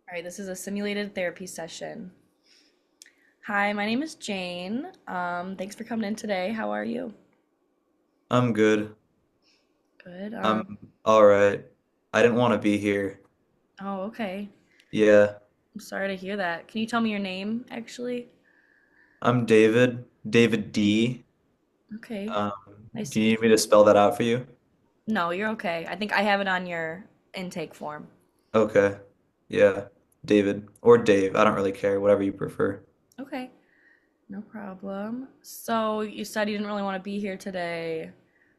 All right, this is a simulated therapy session. Hi, my name is Jane. Thanks for coming in today. How are you? I'm good. Good. I'm all right. I didn't want to be here. Oh, okay. Yeah, I'm sorry to hear that. Can you tell me your name, actually? I'm David, David D. Okay. Um, Nice do to you meet need me you. to spell that out for you? No, you're okay. I think I have it on your intake form. Okay. Yeah, David or Dave. I don't really care, whatever you prefer. Okay, no problem. So you said you didn't really want to be here today.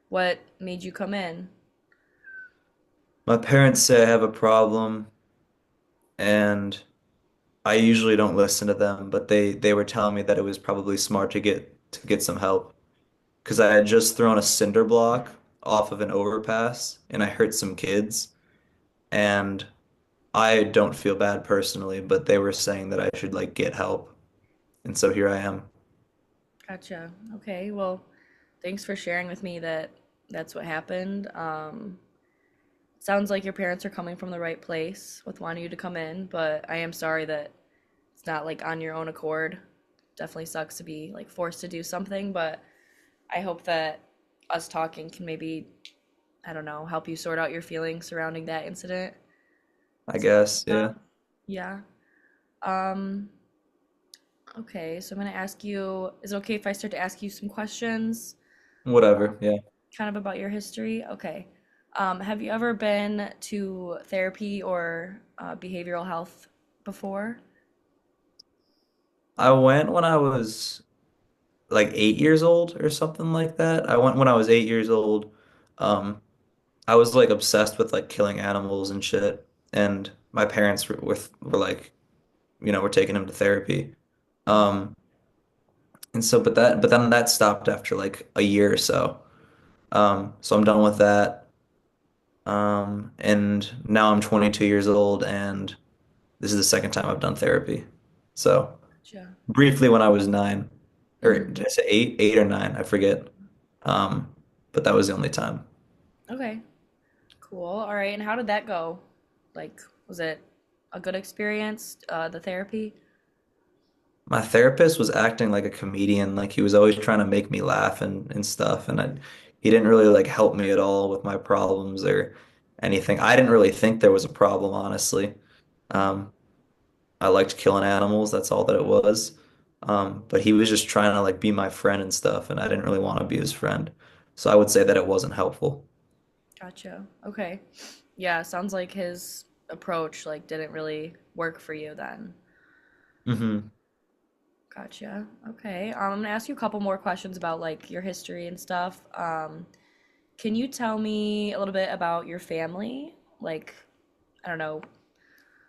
What made you come in? My parents say I have a problem, and I usually don't listen to them, but they were telling me that it was probably smart to get some help because I had just thrown a cinder block off of an overpass and I hurt some kids. And I don't feel bad personally, but they were saying that I should like get help. And so here I am. Gotcha. Okay, well, thanks for sharing with me that that's what happened. Sounds like your parents are coming from the right place with wanting you to come in, but I am sorry that it's not like on your own accord. Definitely sucks to be like forced to do something, but I hope that us talking can maybe, I don't know, help you sort out your feelings surrounding that incident. I guess, Yeah. yeah. Yeah. Um, okay, so I'm gonna ask you, is it okay if I start to ask you some questions Whatever. Yeah. kind of about your history? Okay. Have you ever been to therapy or behavioral health before? I went when I was like 8 years old or something like that. I went when I was 8 years old. Um, I was like obsessed with like killing animals and shit. And my parents were like, we're taking him to therapy. Mm, Um, and so but then that stopped after like a year or so. So I'm done with that. And now I'm 22 years old and this is the second time I've done therapy. So gotcha. briefly when I was nine, or Hmm. did I say eight? 8 or 9, I forget. Um, but that was the only time. Okay, cool. All right, and how did that go? Like, was it a good experience, the therapy? My therapist was acting like a comedian, like he was always trying to make me laugh and stuff, and he didn't really like help me at all with my problems or anything. I didn't really think there was a problem, honestly. Um, I liked killing animals, that's all that it was. But he was just trying to like be my friend and stuff, and I didn't really want to be his friend. So I would say that it wasn't helpful. Gotcha. Okay. Yeah, sounds like his approach like didn't really work for you then. Hmm. Gotcha. Okay. I'm gonna ask you a couple more questions about like your history and stuff. Can you tell me a little bit about your family? Like, I don't know,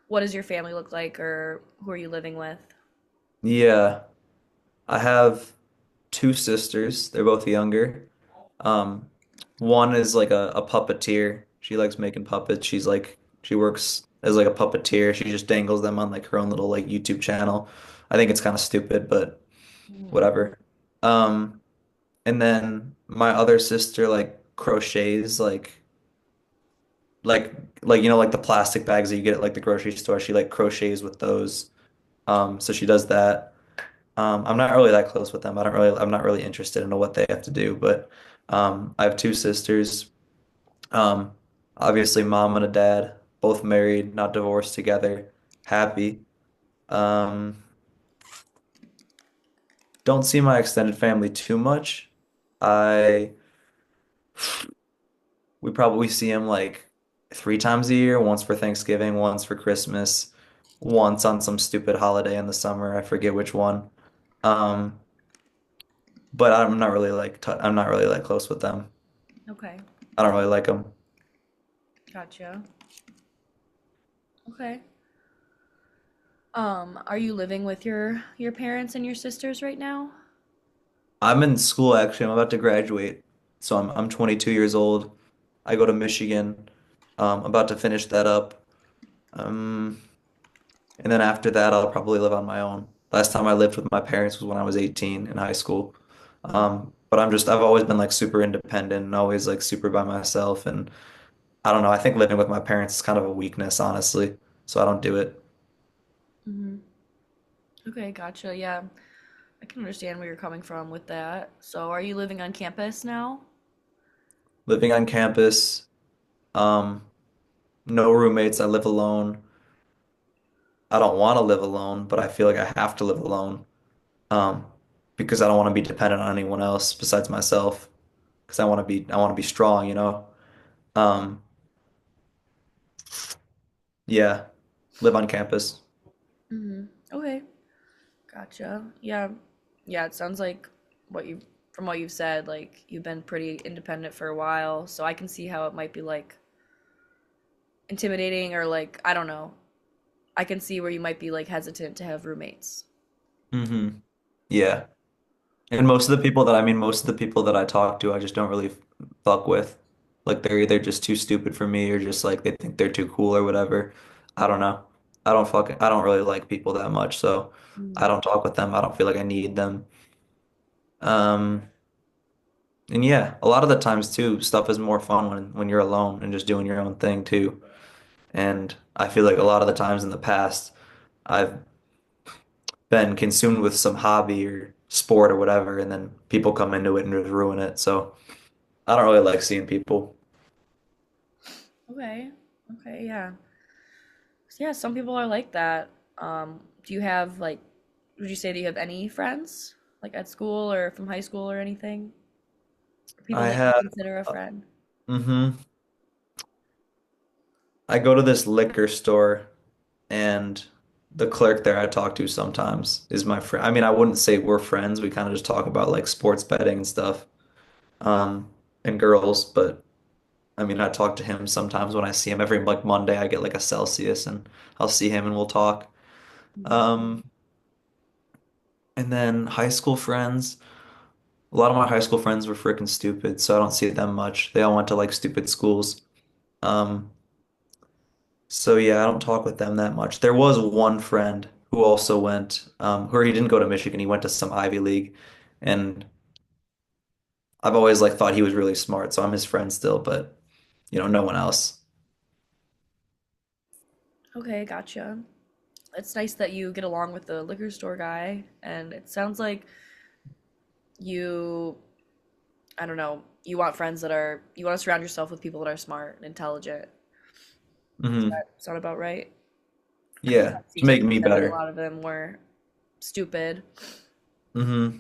what does your family look like or who are you living with? Yeah, I have two sisters. They're both younger. Um, One is like a puppeteer. She likes making puppets. She works as like a puppeteer. She just dangles them on like her own little like YouTube channel. I think it's kind of stupid, but Mhm. whatever. Um, and then my other sister like crochets like like the plastic bags that you get at like the grocery store. She like crochets with those. So she does that. I'm not really that close with them. I'm not really interested in what they have to do, but I have two sisters. Um, Obviously mom and a dad, both married, not divorced together, happy. Um, don't see my extended family too much. I We probably see them like 3 times a year, once for Thanksgiving, once for Christmas, once on some stupid holiday in the summer. I forget which one. Um, but I'm not really like close with them. Okay. I don't really like them. Gotcha. Okay. Are you living with your parents and your sisters right now? I'm in school actually. I'm about to graduate. So I'm 22 years old. I go to Michigan. About to finish that up. Um, and then after that, I'll probably live on my own. Last time I lived with my parents was when I was 18 in high school. Mm. But I've always been like super independent and always like super by myself. And I don't know, I think living with my parents is kind of a weakness, honestly. So I don't do it. Hmm. Okay, gotcha. Yeah, I can understand where you're coming from with that. So, are you living on campus now? Living on campus, um, no roommates. I live alone. I don't want to live alone, but I feel like I have to live alone, um, because I don't want to be dependent on anyone else besides myself. Because I want to be strong, you know. Um, yeah, live on campus. Hmm. Okay, gotcha. Yeah, yeah. It sounds like what you, from what you've said, like you've been pretty independent for a while. So I can see how it might be like intimidating or like I don't know. I can see where you might be like hesitant to have roommates. Hmm. Yeah. And most of the people that I talk to, I just don't really fuck with. Like they're either just too stupid for me or just like they think they're too cool or whatever. I don't know. I don't really like people that much, so I Mm. don't talk with them. I don't feel like I need them. Um, and yeah, a lot of the times too, stuff is more fun when you're alone and just doing your own thing too. And I feel like a lot of the times in the past, I've been consumed with some hobby or sport or whatever, and then people come into it and just ruin it. So I don't really like seeing people. Okay. Okay. Yeah. So, yeah. Some people are like that. Do you have like? Would you say that you have any friends like at school or from high school or anything? People I that you had, consider a friend? hmm I go to this liquor store and the clerk there I talk to sometimes is my friend. I mean, I wouldn't say we're friends. We kind of just talk about like sports betting and stuff, um, and girls. But I mean, I talk to him sometimes when I see him every like Monday. I get like a Celsius and I'll see him and we'll talk. Mhm. Um, and then high school friends. A lot of my high school friends were freaking stupid, so I don't see them much. They all went to like stupid schools. Um, So yeah, I don't talk with them that much. There was one friend who also went, or he didn't go to Michigan. He went to some Ivy League, and I've always like thought he was really smart, so I'm his friend still. But no one else. Okay, gotcha. It's nice that you get along with the liquor store guy, and it sounds like you, I don't know, you want friends that are, you want to surround yourself with people that are smart and intelligent. Does Hmm. that sound about right? Yeah, to Seems like make you me said that a better. lot of them were stupid. Hmm.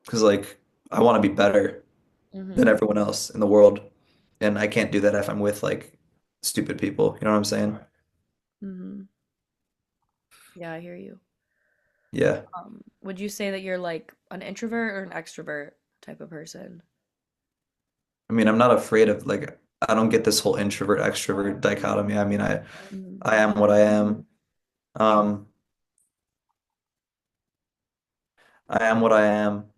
Because like I want to be better than Hmm. everyone else in the world, and I can't do that if I'm with like stupid people. You know what I'm saying? Hmm. Yeah, I hear you. Yeah. Would you say that you're like an introvert or an extrovert type of person? I mean, I'm not afraid of like I don't get this whole introvert extrovert dichotomy. I mean, Hmm. I am what I am. Um, I am what I am.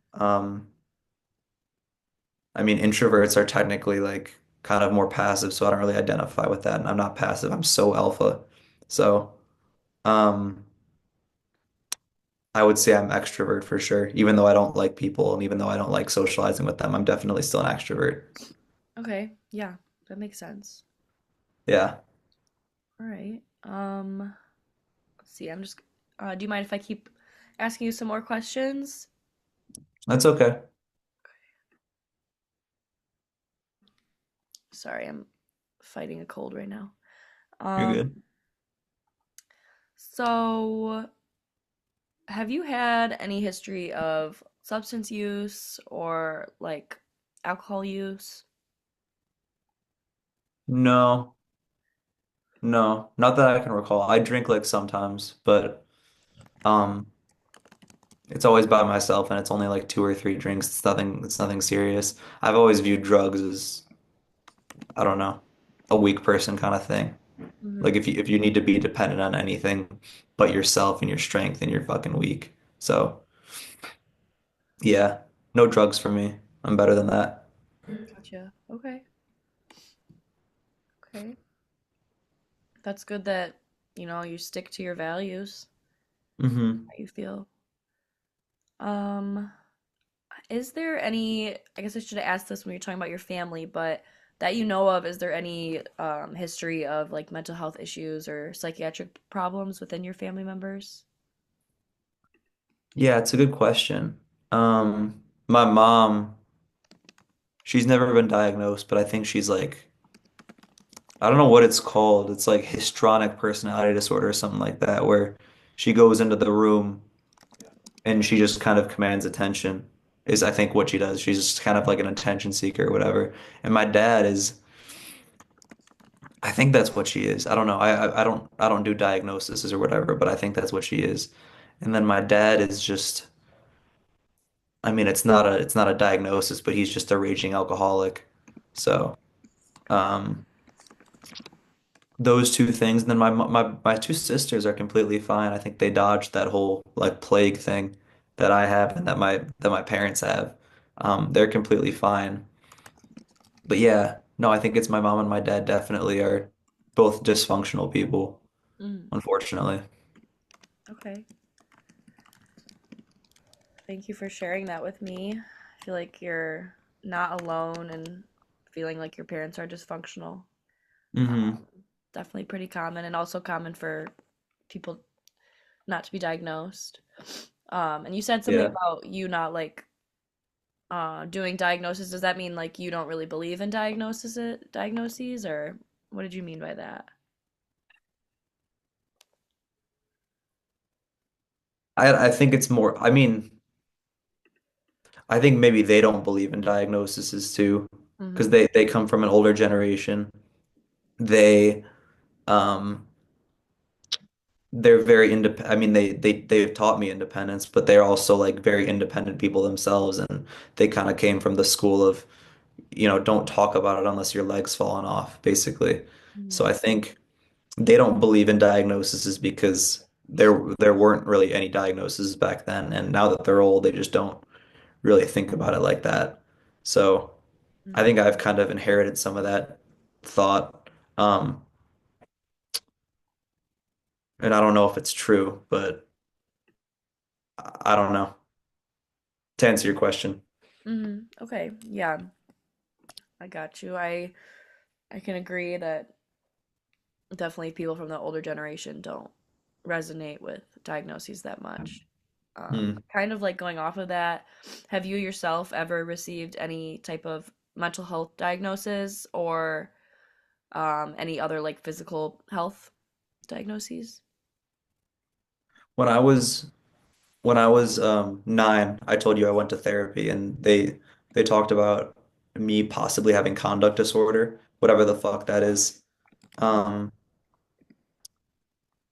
I mean, introverts are technically like kind of more passive, so I don't really identify with that. And I'm not passive. I'm so alpha. So, um, I would say I'm extrovert for sure. Even though I don't like people and even though I don't like socializing with them, I'm definitely still an extrovert. Okay, yeah, that makes sense. Yeah, All right. Let's see. I'm just. Do you mind if I keep asking you some more questions? that's okay. Sorry, I'm fighting a cold right now. You're Um, good. so have you had any history of substance use or like alcohol use? No, no, not that I can recall. I drink like sometimes, but um, it's always by myself and it's only like two or three drinks. It's nothing serious. I've always viewed drugs as, I don't know, a weak person kind of thing. Hmm. Like if you need to be dependent on anything but yourself and your strength, then you're fucking weak. So yeah, no drugs for me. I'm better than that. Gotcha. Okay. Okay. That's good that, you stick to your values, Hmm. how you feel. Um, is there any, I guess I should have asked this when you're talking about your family, but that you know of, is there any history of like mental health issues or psychiatric problems within your family members? Yeah, it's a good question. My mom, she's never been diagnosed, but I think she's like, I don't know what it's called. It's like histrionic personality disorder or something like that, where she goes into the room and she just kind of commands attention, is I think what she does. She's just kind of like an attention seeker or whatever. And my dad is, I think that's what she is. I don't know. I don't do diagnoses or whatever, but I think that's what she is. And then my dad is just, I mean, it's not a diagnosis, but he's just a raging alcoholic. So, um, those two things. And then my two sisters are completely fine. I think they dodged that whole like plague thing that I have and that my parents have. They're completely fine. But yeah, no, I think it's my mom and my dad definitely are both dysfunctional people, Mm, unfortunately. okay. Thank you for sharing that with me. I feel like you're not alone and feeling like your parents are dysfunctional. Hmm. Um, Definitely pretty common and also common for people not to be diagnosed. And you said something Yeah. about you not like doing diagnosis. Does that mean like you don't really believe in diagnoses, or what did you mean by that? I think it's more, I mean, I think maybe they don't believe in diagnoses too, because Mm-hmm. they come from an older generation. They um they're very independent. I mean, they've taught me independence, but they're also like very independent people themselves, and they kind of came from the school of, don't talk about it unless your leg's falling off, basically. So I think they don't believe in diagnoses because there weren't really any diagnoses back then, and now that they're old, they just don't really think about it like that. So I Mm-hmm. think I've kind of inherited some of that thought. Um, and I don't know if it's true, but I don't know. To answer your question. Mm-hmm. Okay. Yeah, I got you. I can agree that definitely people from the older generation don't resonate with diagnoses that much. Hmm. Kind of like going off of that, have you yourself ever received any type of mental health diagnosis or any other like physical health diagnoses? When I was when I was 9, I told you I went to therapy, and they talked about me possibly having conduct disorder, whatever the fuck that is. Um,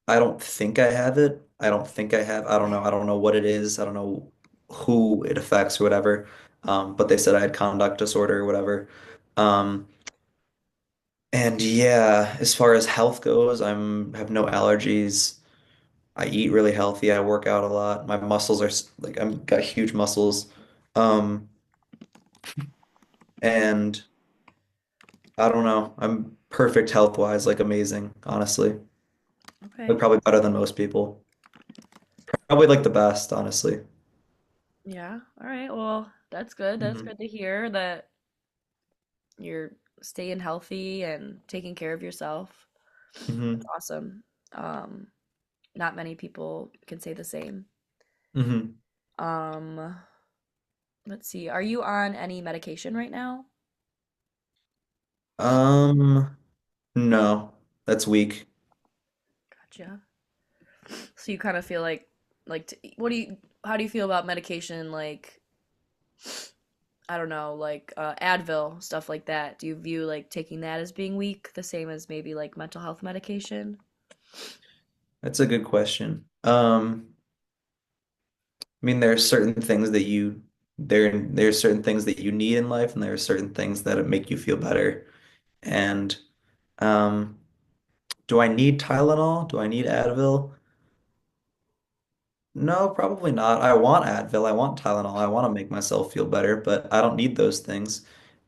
I don't think I have it. I don't think I have. I don't know. I don't know what it is. I don't know who it affects or whatever. But they said I had conduct disorder or whatever. Um, and yeah, as far as health goes, have no allergies. I eat really healthy. I work out a lot. My muscles are like I'm got huge muscles. Um, and I don't know. I'm perfect health wise, like amazing, honestly. Like Okay. probably better than most people. Probably like the best, honestly. Yeah. All right. Well, that's good. That's Hmm. good to hear that you're staying healthy and taking care of yourself. That's Hmm. awesome. Um, Not many people can say the same. Hmm. Um, let's see. Are you on any medication right now? Um, no, that's weak. Gotcha. So you kind of feel what do how do you feel about medication like, I don't know, like Advil, stuff like that? Do you view like taking that as being weak, the same as maybe like mental health medication? That's a good question. I mean, there are certain things that there's certain things that you need in life, and there are certain things that make you feel better. And um, do I need Tylenol? Do I need Advil? No, probably not. I want Advil. I want Tylenol. I want to make myself feel better, but I don't need those things.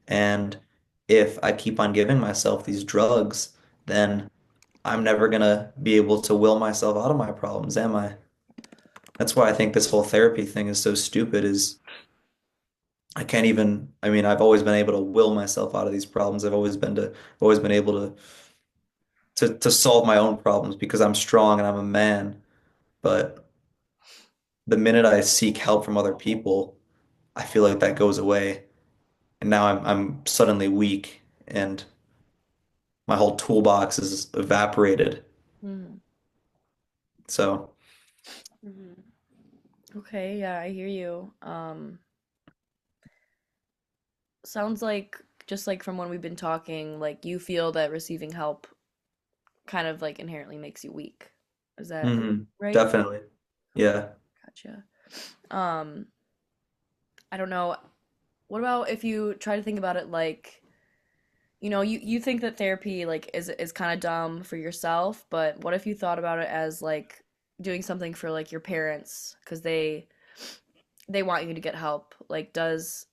And if I keep on giving myself these drugs, then I'm never gonna be able to will myself out of my problems, am I? That's why I think this whole therapy thing is so stupid, is I can't even, I mean, I've always been able to will myself out of these problems. Always been able to solve my own problems because I'm strong and I'm a man. But the minute I seek help from other people, I feel like that goes away. And now I'm suddenly weak and my whole toolbox is evaporated. Hmm. So, Hmm. Okay, yeah, I hear you. Sounds like just like from when we've been talking, like you feel that receiving help kind of like inherently makes you weak. Is that right? definitely. Okay, Yeah. gotcha. Um, I don't know. What about if you try to think about it like, you think that therapy like is kind of dumb for yourself, but what if you thought about it as like doing something for like your parents because they want you to get help? Like does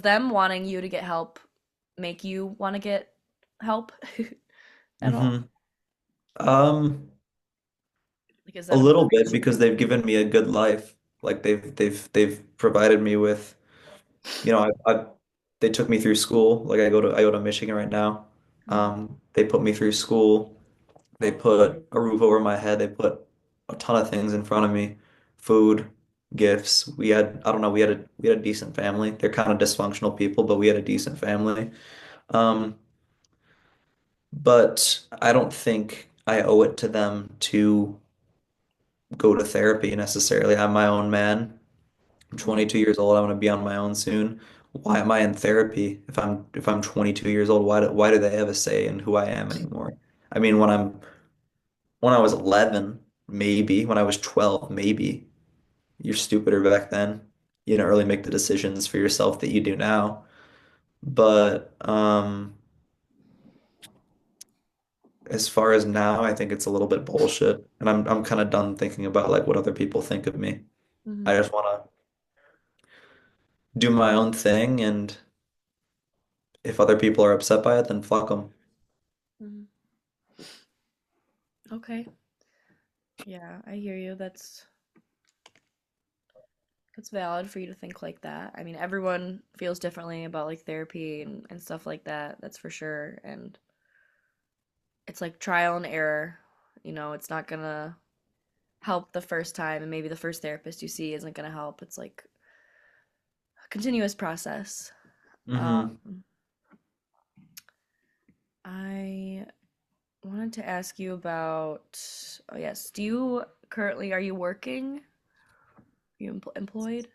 them wanting you to get help make you want to get help at all? hmm Um, Like is a that a little bit motivation? because they've given me a good life. Like they've provided me with, I they took me through school. Like I go to Michigan right now. Mhm. They put me through school. They put a roof over my head. They put a ton of things in front of me. Food, gifts. I don't know, we had a decent family. They're kind of dysfunctional people, but we had a decent family. Um, but I don't think I owe it to them to go to therapy necessarily. I'm my own man. I'm Mhm. 22 years old. I'm going to be on my own soon. Why am I in therapy if I'm 22 years old? Why do they have a say in who I am anymore? I mean, when I was 11, maybe. When I was 12, maybe. You're stupider back then. You didn't really make the decisions for yourself that you do now. But as far as now, I think it's a little bit bullshit. And I'm kind of done thinking about like what other people think of me. I Mhm. just want to do my own thing, and if other people are upset by it, then fuck them. Mhm. Okay. Yeah, I hear you. That's valid for you to think like that. I mean, everyone feels differently about like therapy and stuff like that. That's for sure. And it's like trial and error. It's not gonna help the first time, and maybe the first therapist you see isn't gonna help. It's like a continuous process. Hmm Um, I wanted to ask you about, oh yes, are you working? Are you employed?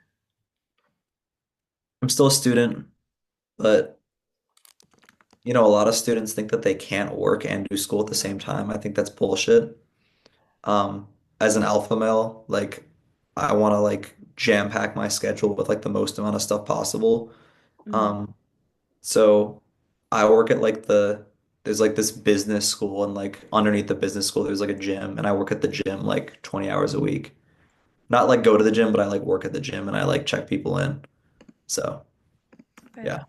I'm still a student, but a lot of students think that they can't work and do school at the same time. I think that's bullshit. Um, as an alpha male, like I want to like jam pack my schedule with like the most amount of stuff possible. Mm-hmm. Um, so I work at there's like this business school, and like underneath the business school there's like a gym, and I work at the gym like 20 hours a week. Not like go to the gym, but I like work at the gym and I like check people in. So, Okay. yeah.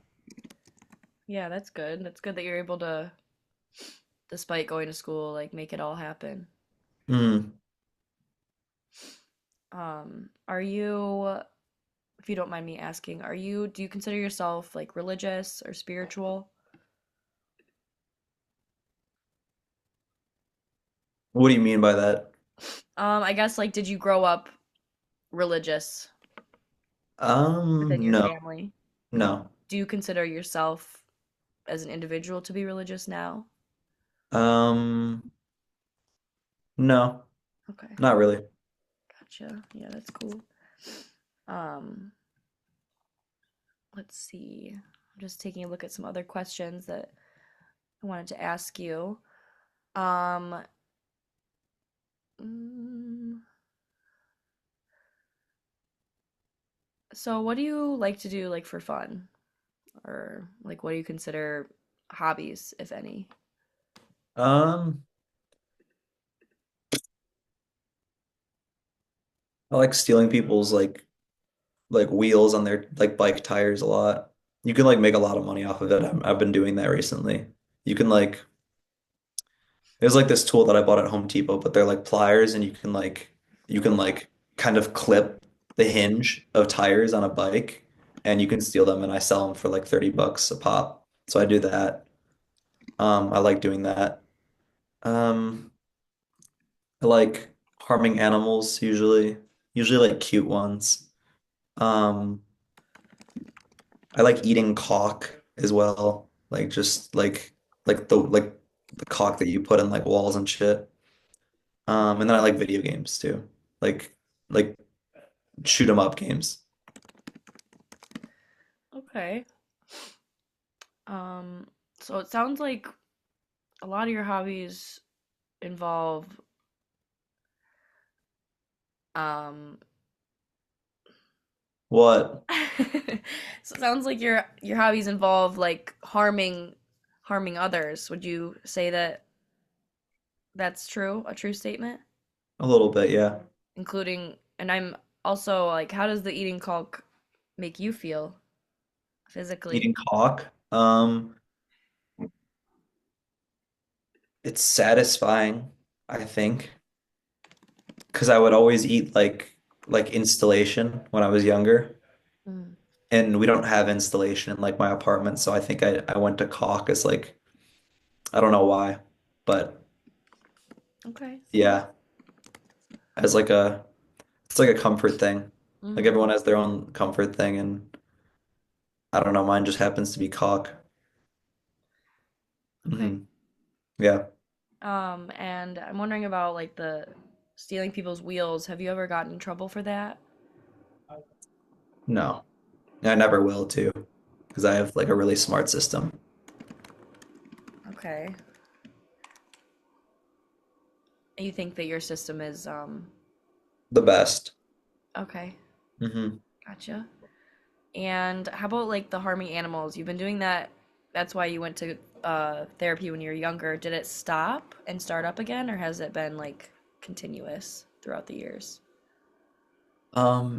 Yeah, that's good. That's good that you're able to, despite going to school, like make it all happen. Mm. Are you, if you don't mind me asking, do you consider yourself like religious or spiritual? What do you mean by that? I guess like did you grow up religious within your No, family? no. Do you consider yourself as an individual to be religious now? Um, no, Okay, not really. gotcha. Yeah, that's cool. Um, let's see. I'm just taking a look at some other questions that I wanted to ask you. Um, mm, so what do you like to do like for fun? Or like what do you consider hobbies, if any? Um, I like stealing people's like wheels on their like bike tires a lot. You can like make a lot of money off of it. I've been doing that recently. You can like There's like this tool that I bought at Home Depot, but they're like pliers, and you can like kind of clip the hinge of tires on a bike, and you can steal them, and I sell them for like 30 bucks a pop. So I do that. I like doing that. Um, I like harming animals usually like cute ones. Um, I like eating caulk as well, like just like the caulk that you put in like walls and shit. And then I like video games too, like like shoot 'em up games. Okay. Um, so it sounds like a lot of your hobbies involve um What? so it sounds like your hobbies involve like harming others. Would you say that that's true, a true statement? A little bit, yeah. Including, and I'm also like, how does the eating caulk make you feel physically? Eating caulk. It's satisfying, I think, because I would always eat like installation when I was younger, Mm, and we don't have installation in like my apartment, so I think I went to caulk as like I don't know why, but okay. yeah, as like a it's like a comfort thing. Like Mm-hmm. everyone has their own comfort thing, and I don't know, mine just happens to be caulk. Okay. Yeah, And I'm wondering about like the stealing people's wheels. Have you ever gotten in trouble for that? no, I never will too, because I have like a really smart system. Okay. You think that your system is The best. okay. hmm Gotcha. And how about like the harming animals? You've been doing that. That's why you went to therapy when you were younger. Did it stop and start up again, or has it been like continuous throughout the years?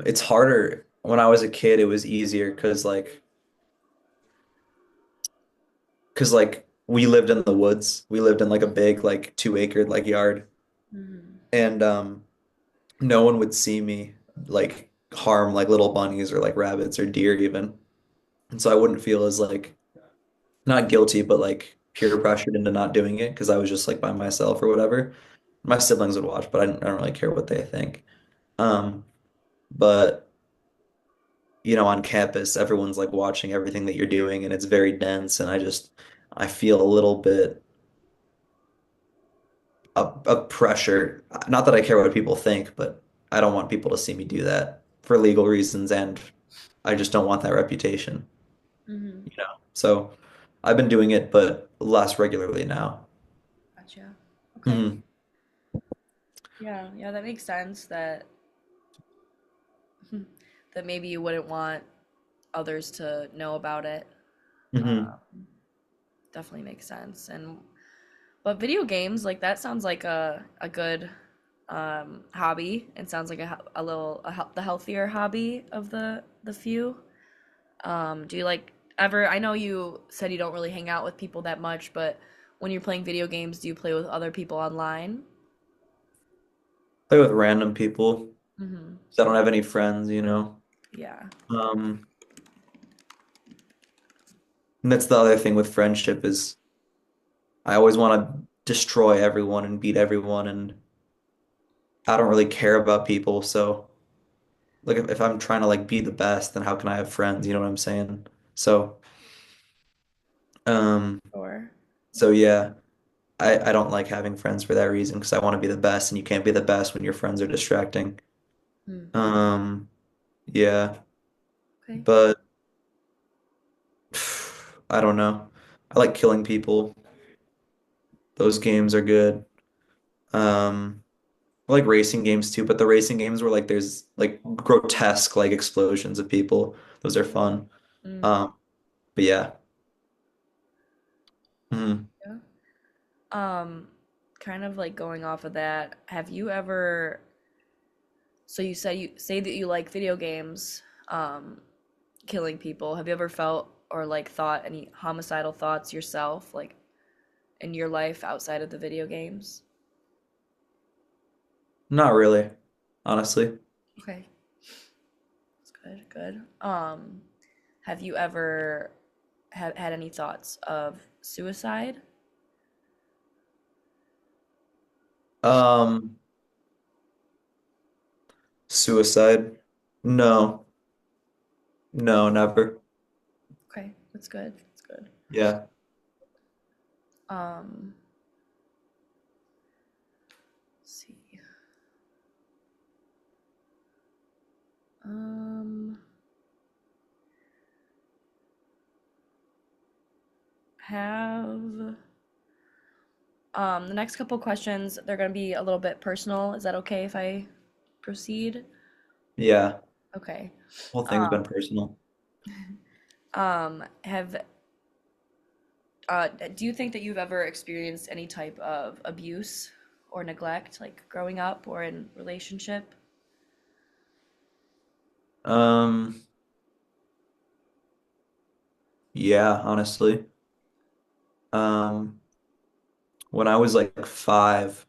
It's harder. When I was a kid, it was easier because we lived in the woods. We lived in like a big like 2 acre like yard, Hmm. and no one would see me like harm like little bunnies or like rabbits or deer even. And so I wouldn't feel as like not guilty, but like peer pressured into not doing it because I was just like by myself or whatever. My siblings would watch, but I don't really care what they think. Um, but on campus, everyone's like watching everything that you're doing, and it's very dense, and I feel a little bit of pressure. Not that I care what people think, but I don't want people to see me do that for legal reasons, and I just don't want that reputation, Hmm. you know. So I've been doing it, but less regularly now. Gotcha. Okay. hmm Yeah, yeah, that makes sense that that maybe you wouldn't want others to know about it. hmm Definitely makes sense. And but video games, like that sounds like a good hobby. It sounds like a little the healthier hobby of the few. Do you like ever? I know you said you don't really hang out with people that much, but when you're playing video games, do you play with other people online? Play with random people. Mm-hmm. 'Cause I don't have any friends. Yeah. Um, and that's the other thing with friendship is I always want to destroy everyone and beat everyone, and I don't really care about people. So, like, if I'm trying to like be the best, then how can I have friends? You know what I'm saying? So, um, Sure. so yeah, I don't like having friends for that reason because I want to be the best, and you can't be the best when your friends are distracting. Hmm. Um, yeah, Okay. but I don't know. I like killing people. Those games are good. Um, I like racing games too, but the racing games where like there's like grotesque like explosions of people. Those are fun. Mm, Um, but yeah. Mhm. yeah. Um, Kind of like going off of that, have you ever, so you said you say that you like video games, um, killing people. Have you ever felt or like thought any homicidal thoughts yourself, like in your life outside of the video games? Not really, honestly. Okay, that's good, good. Have you ever had any thoughts of suicide? Um, Suicide? No, no, never. Okay, that's good. That's good. Yeah. Um, let's see. Um, have the next couple questions, they're going to be a little bit personal. Is that okay if I proceed? Yeah. Okay. Whole thing's been personal. Have do you think that you've ever experienced any type of abuse or neglect, like growing up or in relationship? Um, yeah, honestly. Um, when I was like 5,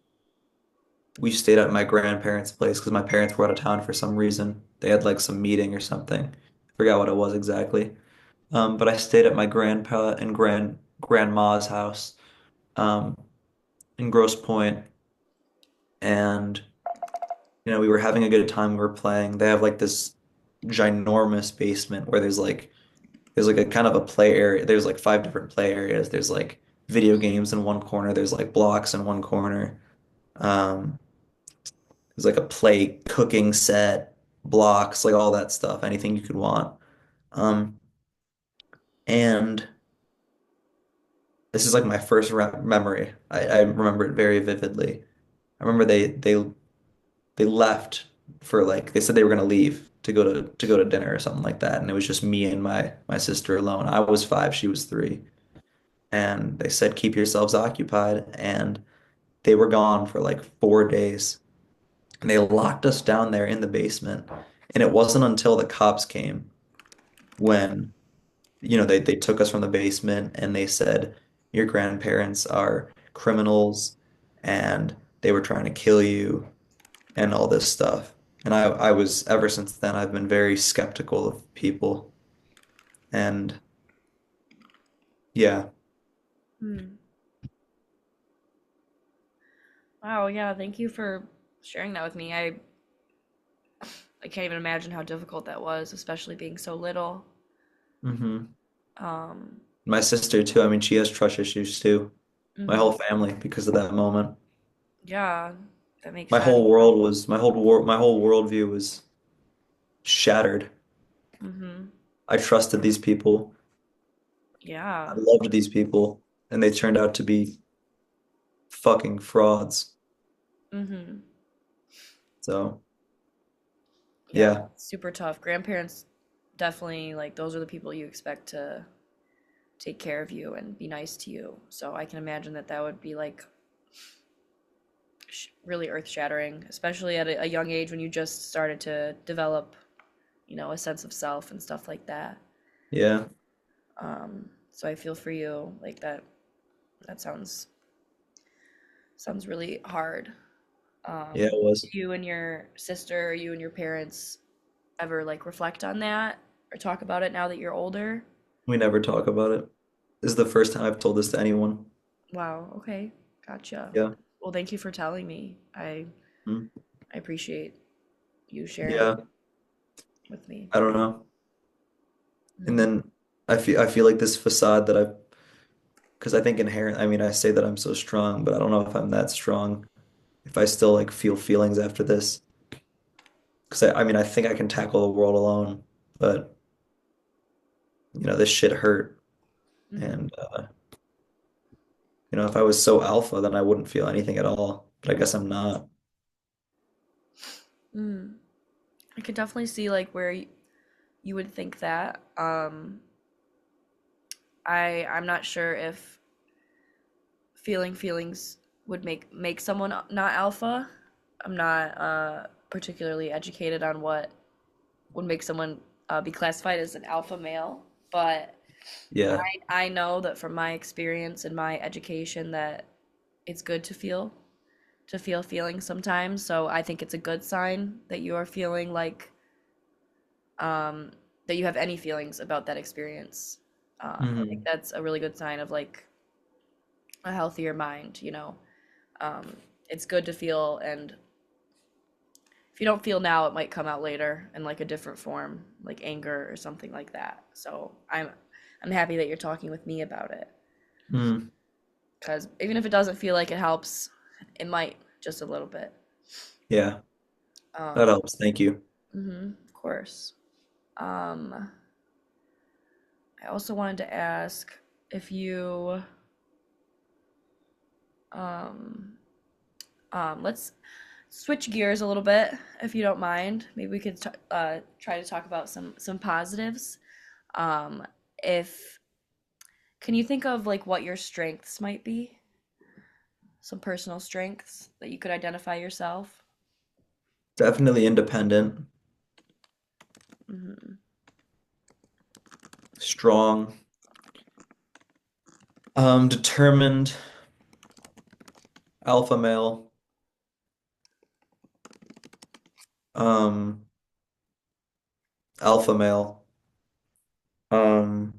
we stayed at my grandparents' place because my parents were out of town for some reason. They had like some meeting or something. I forgot what it was exactly. But I stayed at my grandpa and grandma's house, um, in Grosse Pointe, and we were having a good time. We were playing. They have like this ginormous basement where there's like a kind of a play area. There's like 5 different play areas. There's like video games in one corner. There's like blocks in one corner. Um, there's like a play cooking set, blocks, like all that stuff, anything you could want. Um, and this is like my first memory. I remember it very vividly. I remember they left for like they said they were gonna leave to go to dinner or something like that, and it was just me and my sister alone. I was 5, she was 3, and they said keep yourselves occupied, and they were gone for like 4 days, and they locked us down there in the basement, and it wasn't until the cops came when they took us from the basement and they said your grandparents are criminals and they were trying to kill you and all this stuff. And I was, ever since then, I've been very skeptical of people. And yeah. Hmm. Wow, yeah, thank you for sharing that with me. I can't even imagine how difficult that was, especially being so little. hmm Um, My sister too. I mean, she has trust issues too. My mhm. whole family because of that moment. Yeah, that makes My sense. whole world was my whole worldview was shattered. Mhm. I trusted these people. I Yeah. loved these people, and they turned out to be fucking frauds. Mhm. So, Yeah, yeah. super tough. Grandparents definitely like those are the people you expect to take care of you and be nice to you. So I can imagine that that would be like really earth-shattering, especially at a young age when you just started to develop, a sense of self and stuff like that. Yeah. So I feel for you. Like that sounds really hard. Yeah, it was. Do you and your sister, or you and your parents ever like reflect on that or talk about it now that you're older? We never talk about it. This is the first time I've told this to anyone. Wow, okay. Gotcha. Yeah. Well, thank you for telling me. Mm. I appreciate you sharing Yeah. with me. I don't know. And Mm, then I feel like this facade that because I think inherent, I mean, I say that I'm so strong, but I don't know if I'm that strong. If I still like feel feelings after this. Because I mean, I think I can tackle the world alone, but this shit hurt. mhm. And if I was so alpha, then I wouldn't feel anything at all. But I guess I'm not. Mm. I could definitely see like where you would think that. I'm not sure if feeling feelings would make someone not alpha. I'm not particularly educated on what would make someone be classified as an alpha male, but Yeah. I know that from my experience and my education that it's good to feel feelings sometimes. So I think it's a good sign that you are feeling like that you have any feelings about that experience. I think Hmm. that's a really good sign of like a healthier mind, you know. Um, it's good to feel, and if you don't feel now, it might come out later in like a different form, like anger or something like that. So I'm happy that you're talking with me about it Mm. because even if it doesn't feel like it helps, it might just a little bit. Yeah, that Um, helps. Thank you. of course. Um, I also wanted to ask if you um, let's switch gears a little bit, if you don't mind. Maybe we could try to talk about some positives. Um, if Can you think of like what your strengths might be? Some personal strengths that you could identify yourself? Definitely independent, Hmm. strong, determined, alpha male, um, alpha male, um,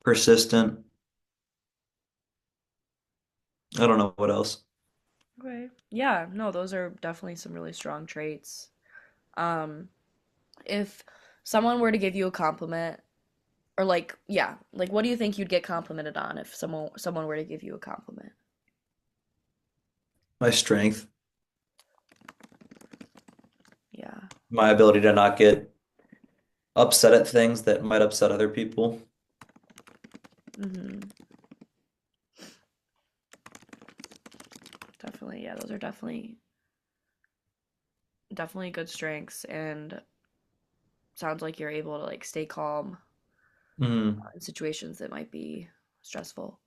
persistent. I don't know what else. Okay. Yeah, no, those are definitely some really strong traits. Um, if someone were to give you a compliment, or like, yeah, like what do you think you'd get complimented on if someone were to give you a compliment? My strength, Yeah. my ability to not get upset at things that might upset other people. Hmm. Definitely, yeah, those are definitely good strengths, and sounds like you're able to like stay calm Mm, in situations that might be stressful.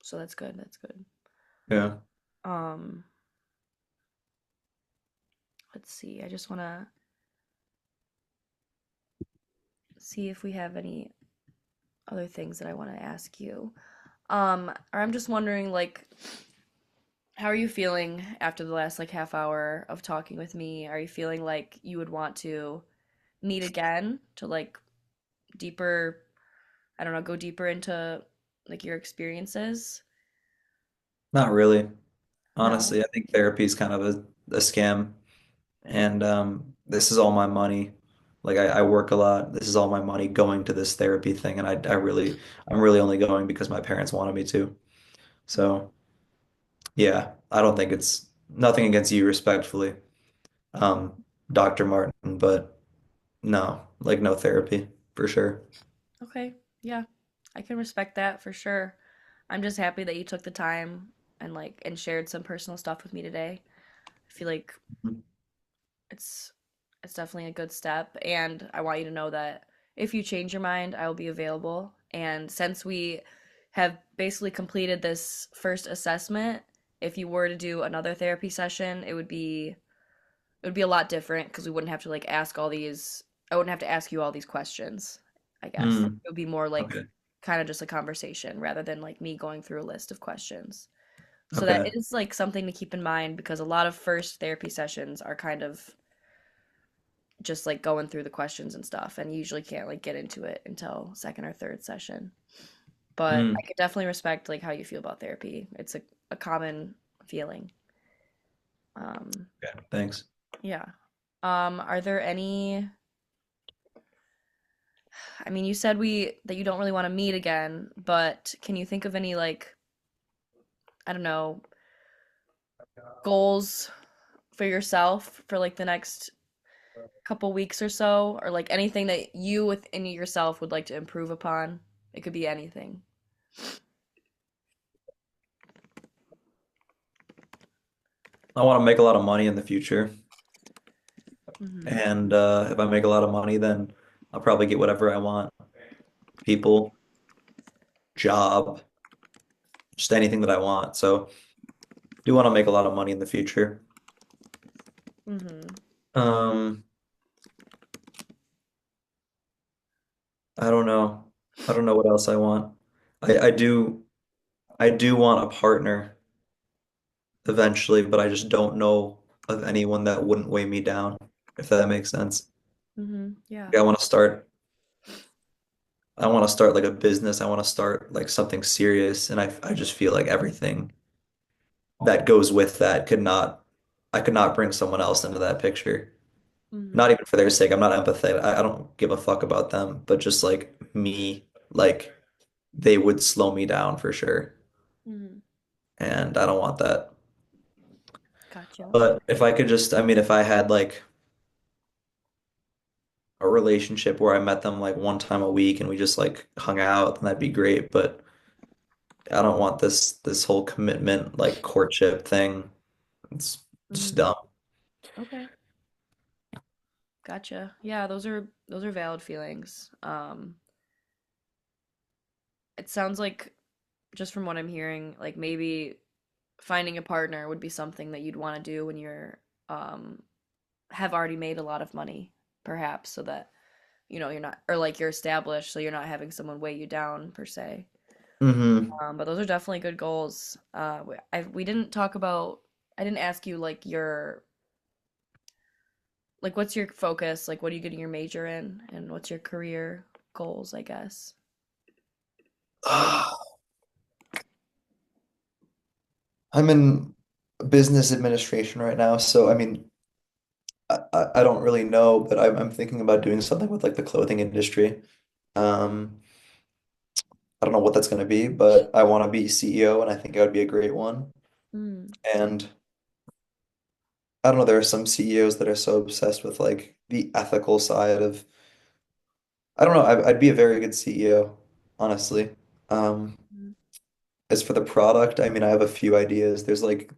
So that's good. That's good. yeah. Um, let's see. I just want to see if we have any other things that I want to ask you. Or I'm just wondering, like, how are you feeling after the last like half hour of talking with me? Are you feeling like you would want to meet again to like deeper, I don't know, go deeper into like your experiences? Not really. No. Honestly, I think therapy is kind of a scam. And this is all my money. Like I work a lot. This is all my money going to this therapy thing. And I'm really only going because my parents wanted me to. So yeah, I don't think it's nothing against you respectfully, um, Dr. Martin, but no, like no therapy for sure. Okay. Yeah. I can respect that for sure. I'm just happy that you took the time and like and shared some personal stuff with me today. I feel like it's it's definitely a good step, and I want you to know that if you change your mind, I will be available. And since we have basically completed this first assessment, if you were to do another therapy session, it would be a lot different because we wouldn't have to like ask all these I wouldn't have to ask you all these questions, I guess. Mm, It would be more like okay. kind of just a conversation rather than like me going through a list of questions. So that Okay. is like something to keep in mind because a lot of first therapy sessions are kind of just like going through the questions and stuff, and you usually can't like get into it until second or third session. But Mm, I could definitely respect like how you feel about therapy. It's a common feeling. Um, okay. Thanks. yeah. Are there any, I mean, you said we that you don't really want to meet again, but can you think of any like, I don't know, goals for yourself for like the next couple weeks or so, or like anything that you within yourself would like to improve upon? It could be anything. I want to make a lot of money in the future. Hmm. And if I make a lot of money, then I'll probably get whatever I want. People, job, just anything that I want. So do want to make a lot of money in the future. Hmm. Um, I don't know. I don't know what else I want. I do want a partner eventually, but I just don't know of anyone that wouldn't weigh me down, if that makes sense. Hmm. Yeah. Like, I want to start. I want to start like a business. I want to start like something serious, and I just feel like everything that goes with that I could not bring someone else into that picture. Not Mm-hmm. even for their sake. I'm not empathetic. I don't give a fuck about them, but just like me, like they would slow me down for sure. Mm-hmm. And I don't want that. Gotcha. But if I could just, I mean, if I had like a relationship where I met them like one time a week and we just like hung out, then that'd be great. But I don't want this whole commitment like courtship thing. It's just Mm-hmm. dumb. Okay. Gotcha. Yeah, those are valid feelings. It sounds like just from what I'm hearing, like maybe finding a partner would be something that you'd want to do when you're um have already made a lot of money, perhaps, so that you're not, or like you're established, so you're not having someone weigh you down per se. Hmm. But those are definitely good goals. We didn't talk about. I didn't ask you like what's your focus, like what are you getting your major in, and what's your career goals, I guess. I'm in business administration right now, so I mean, I don't really know, but I'm thinking about doing something with like the clothing industry. Um, I don't know what that's going to be, but I want to be CEO, and I think I would be a great one. Mm, And I don't know, there are some CEOs that are so obsessed with like the ethical side of, I don't know, I'd be a very good CEO, honestly. Um, mm, as for the product, I mean, I have a few ideas. There's like,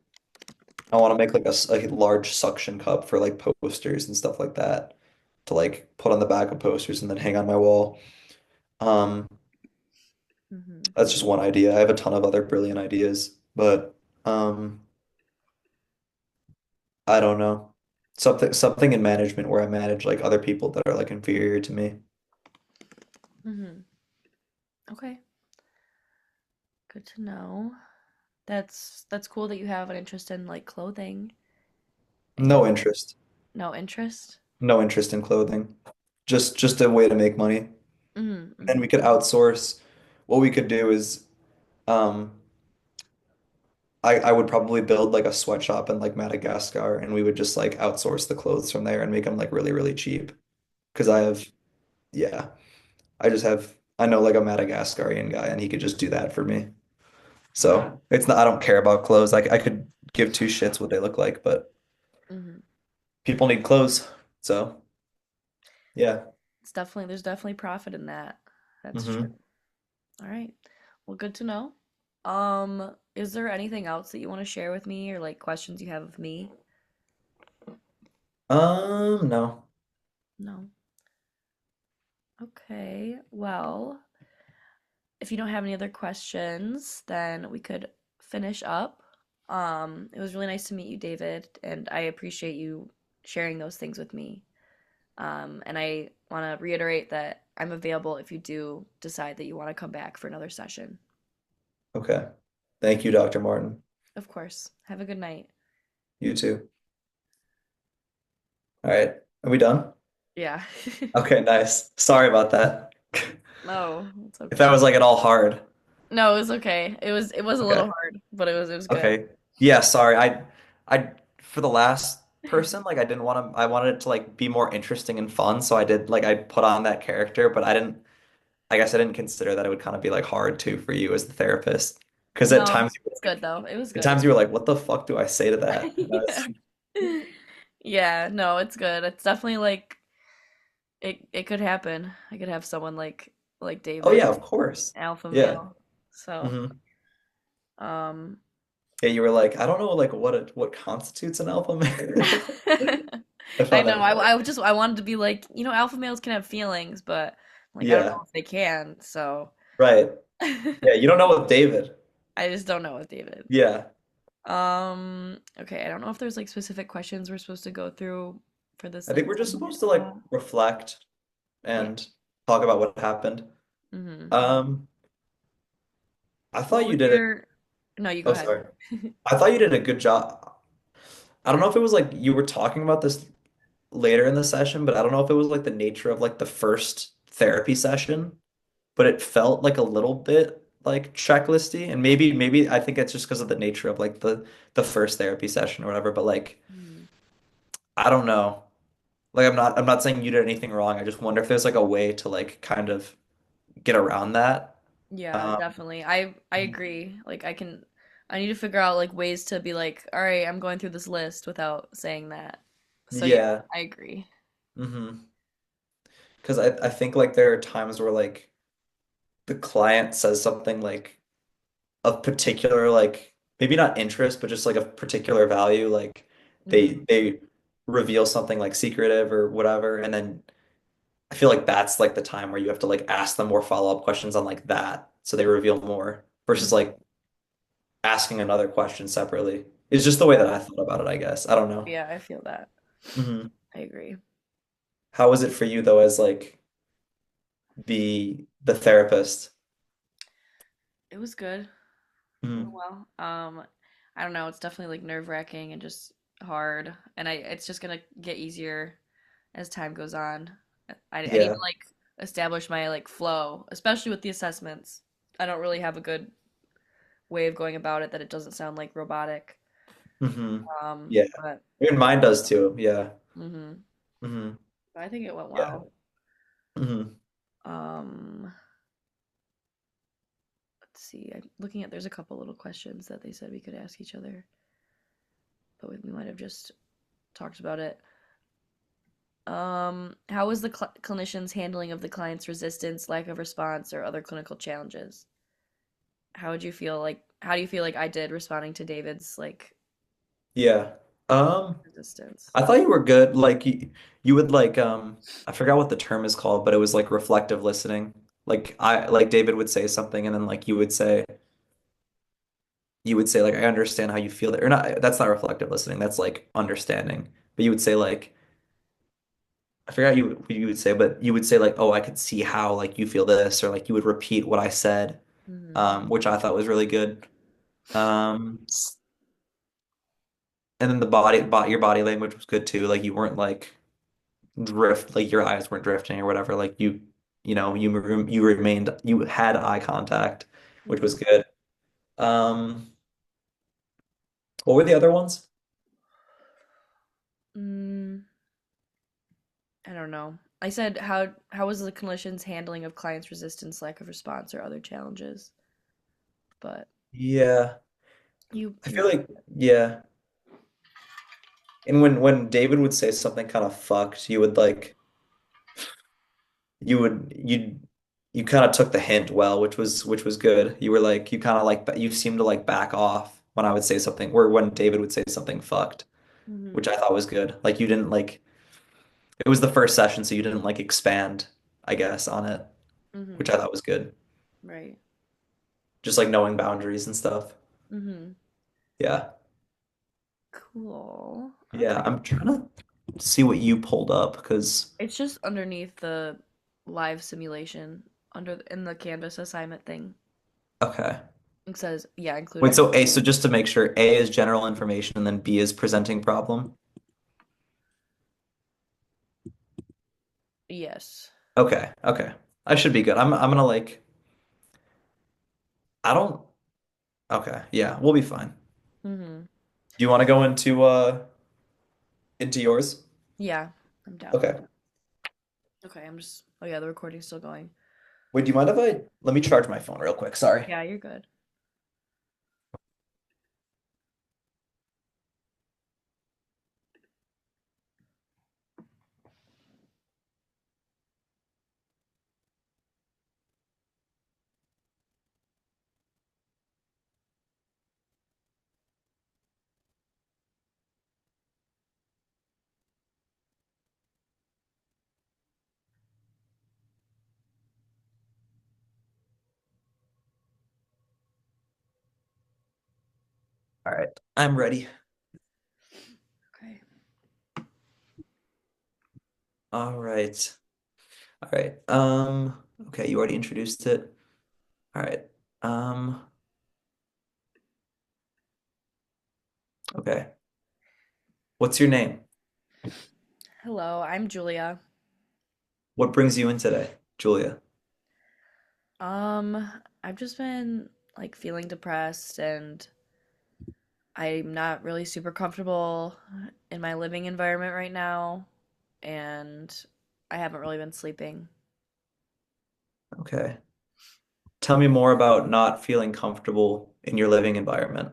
I want to make like a large suction cup for like posters and stuff like that to like put on the back of posters and then hang on my wall. Um, mhm, that's just one idea. I have a ton of other brilliant ideas, but um, I don't know. Something in management where I manage like other people that are like inferior to me. mhm. Okay, good to know. That's cool that you have an interest in like clothing No and interest. no interest. No interest in clothing. Just a way to make money. Mm, And we mhm, could outsource. What we could do is um I would probably build like a sweatshop in like Madagascar and we would just like outsource the clothes from there and make them like really, really cheap. Because I have, yeah, I know like a Madagascarian guy and he could just do that for me. So it's not, I don't care about clothes. I could give two shits what they look like, but mhm. people need clothes. So yeah. There's definitely profit in that. That's true. Hmm. All right. Well, good to know. Is there anything else that you want to share with me, or like questions you have of me? No. No. Okay. Well, if you don't have any other questions, then we could finish up. It was really nice to meet you, David, and I appreciate you sharing those things with me. And I want to reiterate that I'm available if you do decide that you want to come back for another session. Okay. Thank you, Dr. Martin. Of course. Have a good night. You too. All right. Are we done? Yeah. Okay, nice. Sorry about that. No, it's If that okay. was like at all hard. No, it was okay. It was a little Okay. hard, but it was good. Okay. Yeah, sorry. I for the last person, like I didn't want to I wanted it to like be more interesting and fun, so I did like I put on that character, but I guess I didn't consider that it would kind of be like hard too for you as the therapist. Because No, it's good though. It was at good. times you were like, what the fuck do I say to that? And I was Yeah. Yeah, no, it's good. It's definitely like it could happen. I could have someone like oh David, yeah, of course. alpha Yeah. male. So, Hmm. um Yeah, you were like, I don't know like what constitutes an alpha male. I I found know. that funny. I wanted to be like, alpha males can have feelings, but like I don't Yeah, know if they can. So right. Yeah, you don't know with David. I just don't know with David. Yeah. Okay, I don't know if there's like specific questions we're supposed to go through for this I think like we're just 10-minute supposed to like call. reflect Yeah. and talk about what happened. Mm-hmm. Um, I What thought you was did it. your No, you go Oh, ahead. sorry. I thought you did a good job. I don't know if it was like you were talking about this later in the session, but I don't know if it was like the nature of like the first therapy session. but it felt like a little bit like checklisty. And maybe I think it's just because of the nature of like the first therapy session or whatever, but like Mm. I don't know. Like I'm not saying you did anything wrong. I just wonder if there's like a way to like kind of get around that. Yeah, Um, definitely. I agree. Like I need to figure out like ways to be like, all right, I'm going through this list without saying that. So yeah, yeah. I agree. Because I think like there are times where like the client says something like of particular like maybe not interest, but just like of particular value. Like Hmm. they reveal something like secretive or whatever, and then I feel like that's like the time where you have to like ask them more follow-up questions on like that, so they reveal more versus Hmm. like asking another question separately. It's just the way that I thought about it, I guess. I don't know. Yeah, I feel that. Hmm. I agree. How was it for you though, as like the therapist? It was good. It went Hmm. well. I don't know, it's definitely like nerve-wracking and just hard. And it's just gonna get easier as time goes on. I need Yeah. to like establish my like flow, especially with the assessments. I don't really have a good way of going about it that it doesn't sound like robotic. Hmm. Yeah. But I mean, mine does too. Yeah. hmm Hmm. I think it went Yeah. well. Hmm. Um, let's see. I'm looking at there's a couple little questions that they said we could ask each other, but we might have just talked about it. How was the clinician's handling of the client's resistance, lack of response, or other clinical challenges? How would you feel like, how do you feel like I did responding to David's like Yeah. Um, resistance? I thought you were good. Like you would like I forgot what the term is called, but it was like reflective listening. Like I like David would say something and then like you would say like I understand how you feel that or not that's not reflective listening. That's like understanding. But you would say like I forgot what you would say, but you would say like, "Oh, I could see how like you feel this," or like you would repeat what I said, Hmm. which I thought was really good. Um, and then your body language was good too. Like you weren't like like your eyes weren't drifting or whatever. Like you remained, you had eye contact, which was Hmm. good. What were the other ones? Mm, I don't know. I said how was the clinician's handling of clients' resistance, lack of response, or other challenges? But Yeah, I you feel like yeah. And when David would say something kind of fucked, you would like you would you kind of took the hint well, which was good. You were like you kind of like you seemed to like back off when I would say something, or when David would say something fucked, which hmm I thought was good. Like you didn't like it was the first session, so you didn't like expand, I guess, on it, which hmm I thought was good. right. Just like knowing boundaries and stuff. Hmm. Yeah. Cool. Yeah, Okay. I'm trying to see what you pulled up because It's just underneath the live simulation in the Canvas assignment thing. okay. It says, yeah, Wait, including so so just to make sure, A is general information and then B is presenting problem. yes. Okay, okay. I should be good. I'm gonna like I don't okay, yeah, we'll be fine. Hmm. Do you want to go into yours? Yeah, I'm down. Okay. Okay, I'm just oh yeah, the recording's still going. Wait, do you mind if I let me charge my phone real quick? Sorry. Yeah, you're good. All right. I'm ready. Okay. All right. All right. Okay, you already introduced it. All right. Um, okay. What's your name? Hello, I'm Julia. What brings you in today, Julia? Um, I've just been like feeling depressed and I'm not really super comfortable in my living environment right now and I haven't really been sleeping. Okay. Tell me more about not feeling comfortable in your living environment.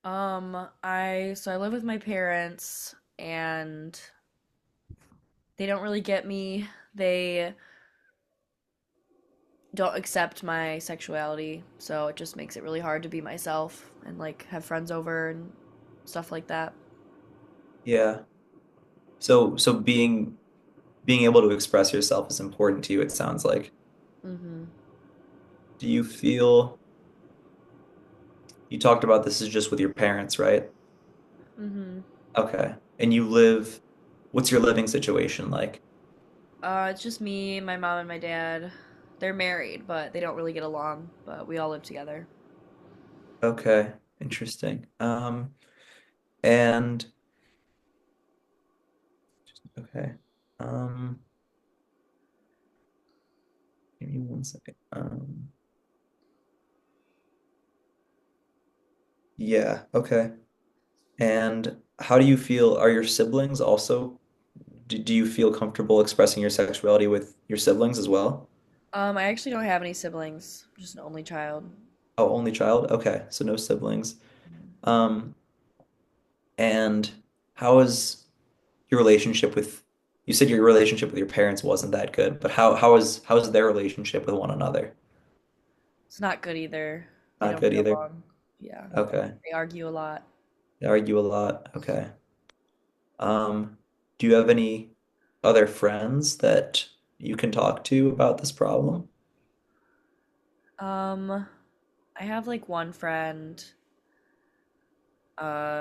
I live with my parents and they don't really get me. They don't accept my sexuality, so it just makes it really hard to be myself and like have friends over and stuff like that. Yeah. So being able to express yourself is important to you, it sounds like. Mm-hmm. Do you feel you talked about this is just with your parents, right? Mm-hmm. Okay. And you live, what's your living situation like? It's just me, my mom, and my dad. They're married, but they don't really get along, but we all live together. Okay. Interesting. And okay. Um, Give me one second. Yeah, okay. And how do you feel? Are your siblings also, do you feel comfortable expressing your sexuality with your siblings as well? I actually don't have any siblings, I'm just an only child. Oh, only child? Okay, so no siblings. Um, and how is your relationship with, you said your relationship with your parents wasn't that good, but how is their relationship with one another? It's not good either. They Not don't good get either. along. Yeah, Okay. they argue a lot. They argue a lot. Okay. Do you have any other friends that you can talk to about this problem? Um, I have like one friend.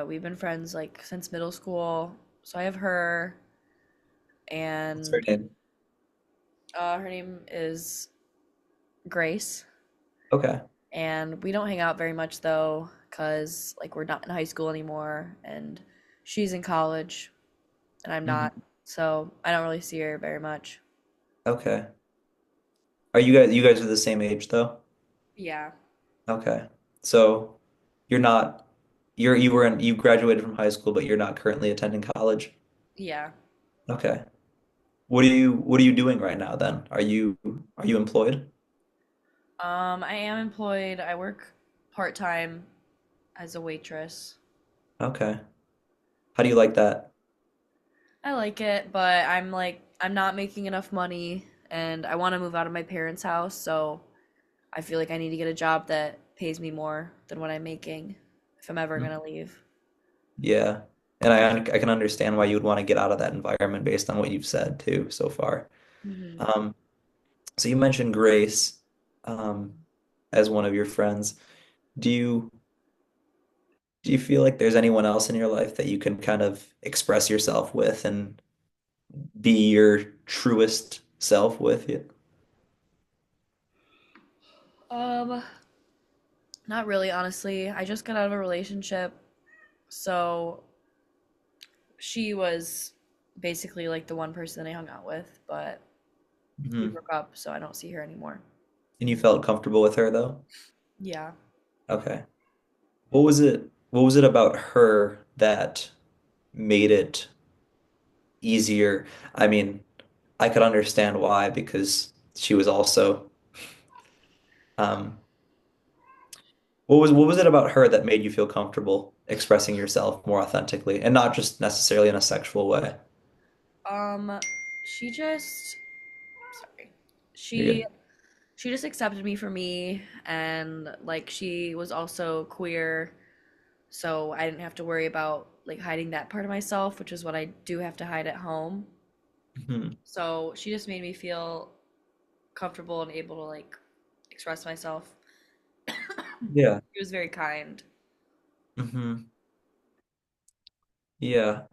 We've been friends like since middle school. So I have her, What's her and name? her name is Grace. Okay. And we don't hang out very much though, because like we're not in high school anymore, and she's in college, and I'm not. Hmm. So I don't really see her very much. Okay. Are you guys are the same age though? Yeah. Okay. So you're not you graduated from high school, but you're not currently attending college? Yeah. Okay. What are you doing right now then? Are you employed? I am employed. I work part-time as a waitress. Okay. How do you like that? I like it, but I'm not making enough money and I want to move out of my parents' house, so I feel like I need to get a job that pays me more than what I'm making if I'm ever gonna leave. Yeah. And I can understand why you would want to get out of that environment based on what you've said too so far. Hmm. Um, so you mentioned Grace um, as one of your friends. Do you do you feel like there's anyone else in your life that you can kind of express yourself with and be your truest self with you? Um, Not really, honestly. I just got out of a relationship, so she was basically like the one person I hung out with, but we Hmm. broke up, so I don't see her anymore. And you felt comfortable with her though? Yeah. Okay. What was it about her that made it easier? I mean, I could understand why because she was also um what was it about her that made you feel comfortable expressing yourself more authentically and not just necessarily in a sexual way? Um, she just sorry. You're She good. she just accepted me for me and like she was also queer, so I didn't have to worry about like hiding that part of myself, which is what I do have to hide at home. Hmm. So she just made me feel comfortable and able to like express myself. Yeah. She was very kind. Hmm. Yeah.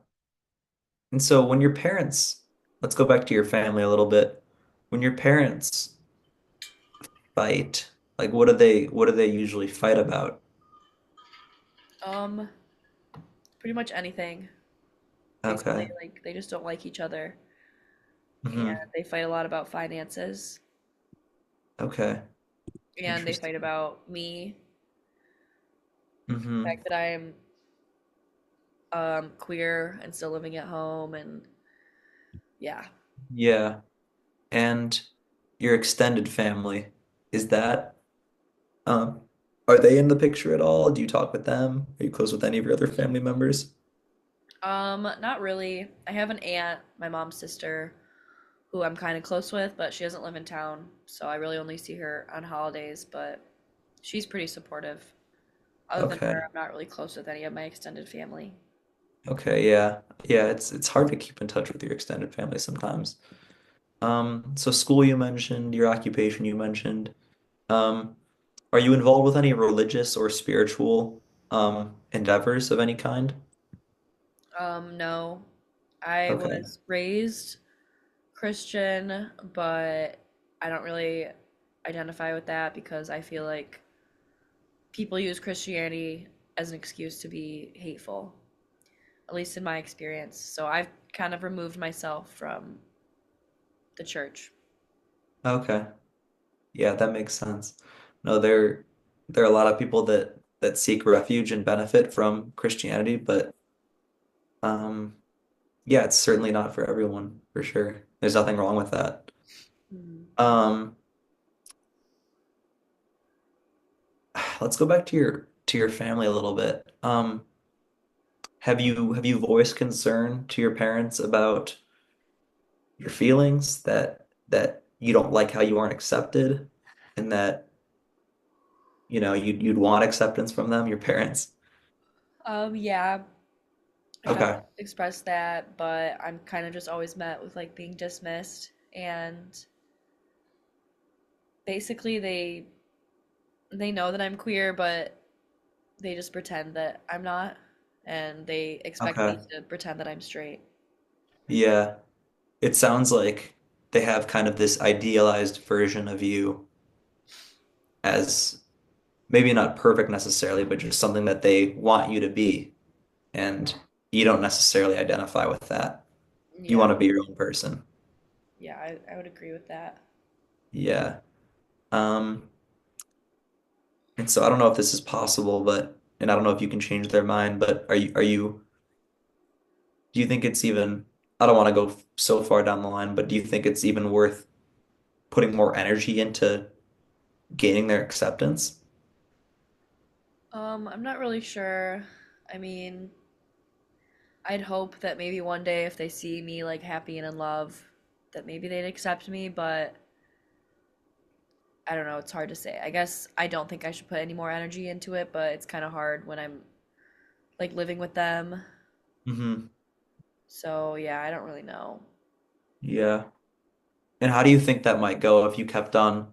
And so when your parents, let's go back to your family a little bit. When your parents fight, like what do they usually fight about? Um, Pretty much anything. Basically, Okay. like they just don't like each other and Hmm. they fight a lot about finances. Okay. And they fight Interesting. about me, the Mm-hmm. fact that I'm queer and still living at home, and yeah. Yeah. And your extended family, is that um are they in the picture at all? Do you talk with them? Are you close with any of your other family members? Not really. I have an aunt, my mom's sister, who I'm kind of close with, but she doesn't live in town, so I really only see her on holidays, but she's pretty supportive. Other than her, Okay. I'm not really close with any of my extended family. Okay, yeah. Yeah, it's hard to keep in touch with your extended family sometimes. So school you mentioned, your occupation you mentioned. Um, are you involved with any religious or spiritual endeavors of any kind? No, I Okay. was raised Christian, but I don't really identify with that because I feel like people use Christianity as an excuse to be hateful, at least in my experience. So I've kind of removed myself from the church. Okay. Yeah, that makes sense. No, there are a lot of people that seek refuge and benefit from Christianity, but um yeah, it's certainly not for everyone, for sure. There's nothing wrong with that. Mhm. Um let's go back to your family a little bit. Have you voiced concern to your parents about your feelings that you don't like how you aren't accepted and that you'd want acceptance from them, your parents? Yeah, I kind of Okay. expressed that, but I'm kind of just always met with like being dismissed. And basically, they know that I'm queer, but they just pretend that I'm not, and they expect me Okay. to pretend that I'm straight. Yeah. It sounds like they have kind of this idealized version of you as maybe not perfect necessarily, but just something that they want you to be. And you don't necessarily identify with that. You Yeah, want to be your own person. yeah, I would agree with that. Yeah. Um, and so I don't know if this is possible, and I don't know if you can change their mind, but do you think it's even, I don't want to go so far down the line, but do you think it's even worth putting more energy into gaining their acceptance? I'm not really sure. I mean, I'd hope that maybe one day if they see me like happy and in love, that maybe they'd accept me, but I don't know, it's hard to say. I guess I don't think I should put any more energy into it, but it's kind of hard when I'm like living with them. Hmm. So, yeah, I don't really know. Yeah. And how do you think that might go if you kept on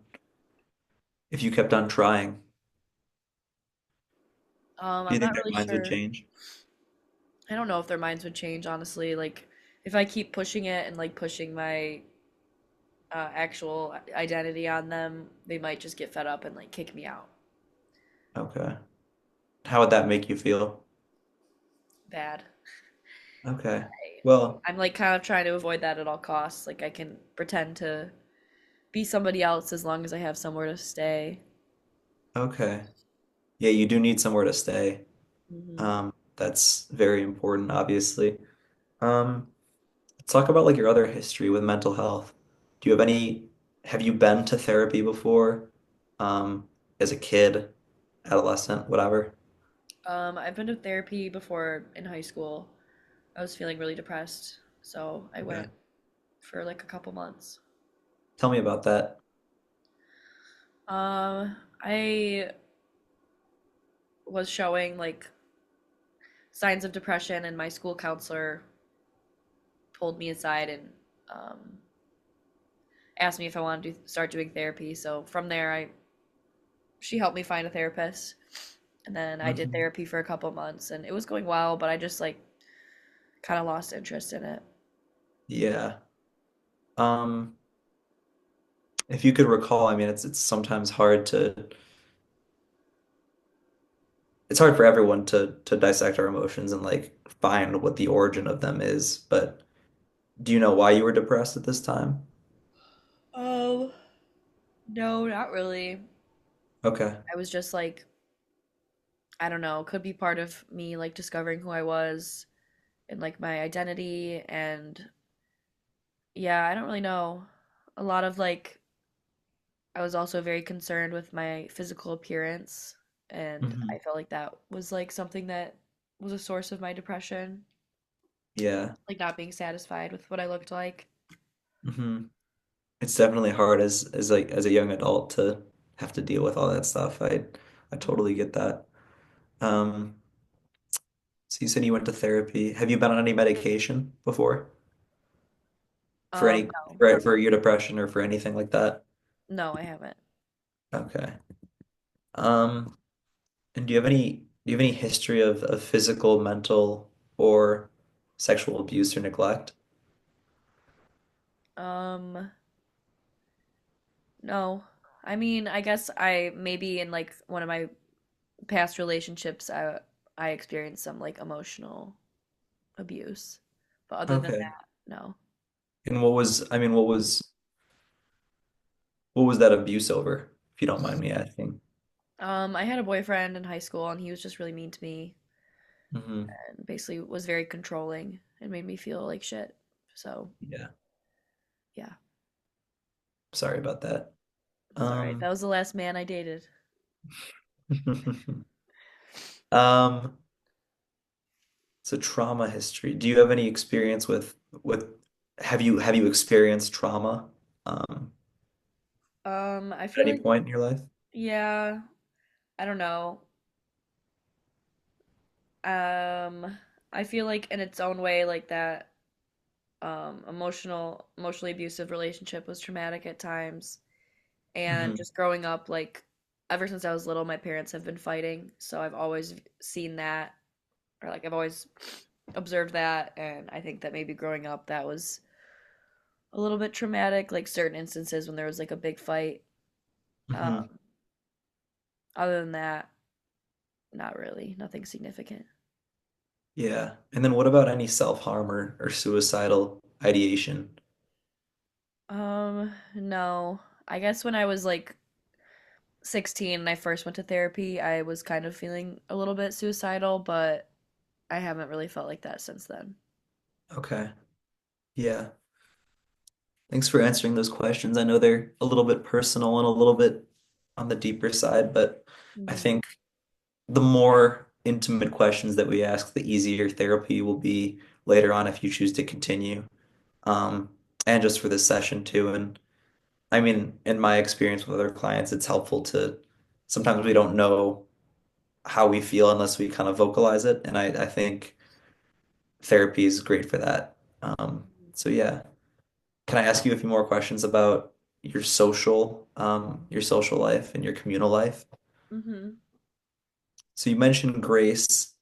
trying? Do you I'm think not their really minds would sure. change? I don't know if their minds would change, honestly. Like, if I keep pushing it and like pushing my actual identity on them, they might just get fed up and like kick me out. Okay. How would that make you feel? Bad. Okay. Well, I'm like kind of trying to avoid that at all costs. Like, I can pretend to be somebody else as long as I have somewhere to stay. okay. Yeah, you do need somewhere to stay. Hmm. That's very important, obviously. Let's talk about like your other history with mental health. Do you have you been to therapy before? As a kid, adolescent, whatever? I've been to therapy before in high school. I was feeling really depressed, so I went Okay. for like a couple months. Tell me about that. I was showing like signs of depression, and my school counselor pulled me aside and um, asked me if I wanted to start doing therapy. So from there, I she helped me find a therapist, and then I did Mhm. therapy for a couple months, and it was going well, but I just like kind of lost interest in it. Yeah. Um, if you could recall, I mean, it's sometimes hard to it's hard for everyone to dissect our emotions and like find what the origin of them is. But do you know why you were depressed at this time? Um, No, not really. Okay. I was just like, I don't know, could be part of me like discovering who I was and like my identity. And yeah, I don't really know. A lot of like, I was also very concerned with my physical appearance, and Hmm. I felt like that was like something that was a source of my depression, Yeah. like not being satisfied with what I looked like. Hmm. It's definitely hard as like as a young adult to have to deal with all that stuff. I totally get that. Um, so you said you went to therapy. Have you been on any medication before for any No, for your depression or for anything like that? no, I haven't. Okay. Um, and do you have any history of physical, mental, or sexual abuse or neglect? Um, no. I mean, I guess I maybe in like one of my past relationships, I experienced some like emotional abuse, but other than Okay. that, no. And I mean, what was that abuse over, if you don't mind me asking? I had a boyfriend in high school, and he was just really mean to me, Hmm. and basically was very controlling and made me feel like shit. So, Yeah. yeah, Sorry about that. it's all right. That Um, was the last man I dated. um, so trauma history. Do you have any experience with have you experienced trauma I at feel any like, point in your life? yeah, I don't know. Um, I feel like in its own way, like that, emotionally abusive relationship was traumatic at times. And Hmm. just growing up, like, ever since I was little, my parents have been fighting. So I've always seen that, or like, I've always observed that. And I think that maybe growing up, that was a little bit traumatic, like certain instances when there was like a big fight. Hmm. Um, Other than that, not really, nothing significant. Yeah. And then what about any self-harm or suicidal ideation? No. I guess when I was like 16 and I first went to therapy, I was kind of feeling a little bit suicidal, but I haven't really felt like that since then. Okay. Yeah. Thanks for answering those questions. I know they're a little bit personal and a little bit on the deeper side, but I Hmm. think the more intimate questions that we ask, the easier therapy will be later on if you choose to continue. Um, and just for this session too. And I mean, in my experience with other clients, it's helpful to sometimes we don't know how we feel unless we kind of vocalize it. And I think therapy is great for that. So yeah. Can I ask you a few more questions about your social life and your communal life? Hmm. So you mentioned Grace,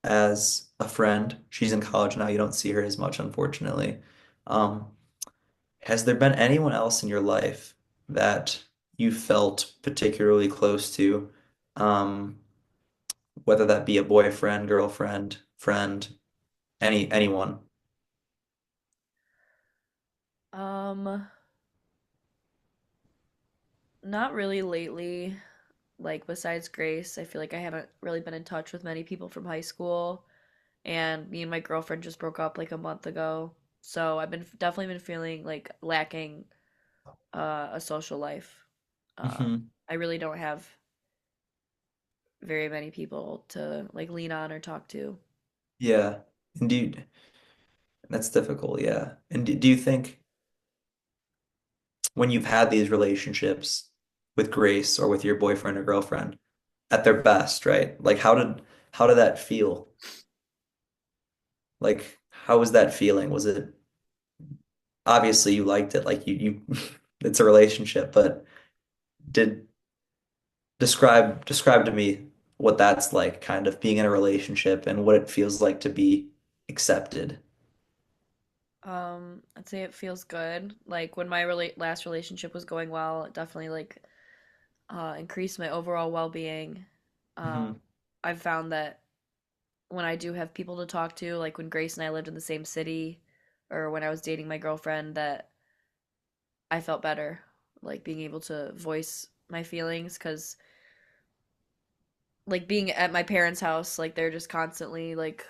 as a friend. She's in college now. You don't see her as much, unfortunately. Um, has there been anyone else in your life that you felt particularly close to? Um, whether that be a boyfriend, girlfriend, friend, anyone. Um, Not really lately. Like besides Grace, I feel like I haven't really been in touch with many people from high school, and me and my girlfriend just broke up like a month ago. So I've been definitely been feeling like lacking a social life. Um, Hmm. I really don't have very many people to like lean on or talk to. Yeah, indeed. That's difficult, yeah. And do you think when you've had these relationships with Grace or with your boyfriend or girlfriend at their best, right? Like how did that feel? Like how was that feeling? Was it obviously you liked it, like you it's a relationship, but did describe to me what that's like, kind of being in a relationship and what it feels like to be accepted. I'd say it feels good. Like when my last relationship was going well, it definitely like increased my overall well-being. Um, Hmm. I've found that when I do have people to talk to, like when Grace and I lived in the same city, or when I was dating my girlfriend, that I felt better. like being able to voice my feelings because like being at my parents' house, like they're just constantly like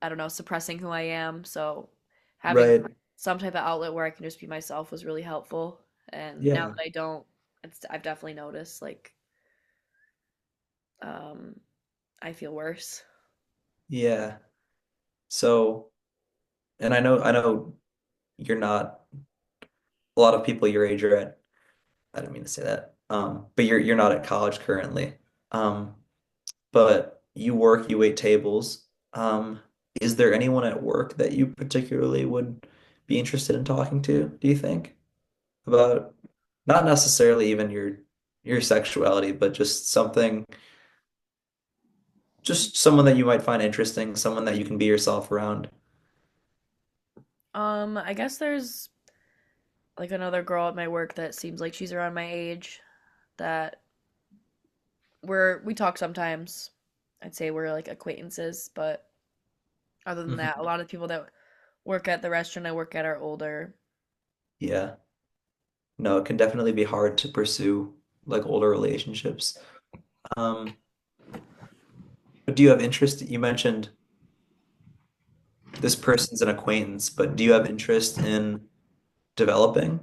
I don't know, suppressing who I am. So having Right. some type of outlet where I can just be myself was really helpful. And now Yeah. that I don't, I've definitely noticed like um I feel worse. Yeah. So, and I know you're not a lot of people your age are at, I didn't mean to say that. But you're not at college currently. Um, but you work, you wait tables. Is there anyone at work that you particularly would be interested in talking to, do you think? About not necessarily even your sexuality, but just someone that you might find interesting, someone that you can be yourself around. I guess there's like another girl at my work that seems like she's around my age that we talk sometimes. I'd say we're like acquaintances, but other than that, a Mhm. lot of people that work at the restaurant I work at are older. Yeah. No, it can definitely be hard to pursue like older relationships. Um, but do you have interest? You mentioned this person's an acquaintance, but do you have interest in developing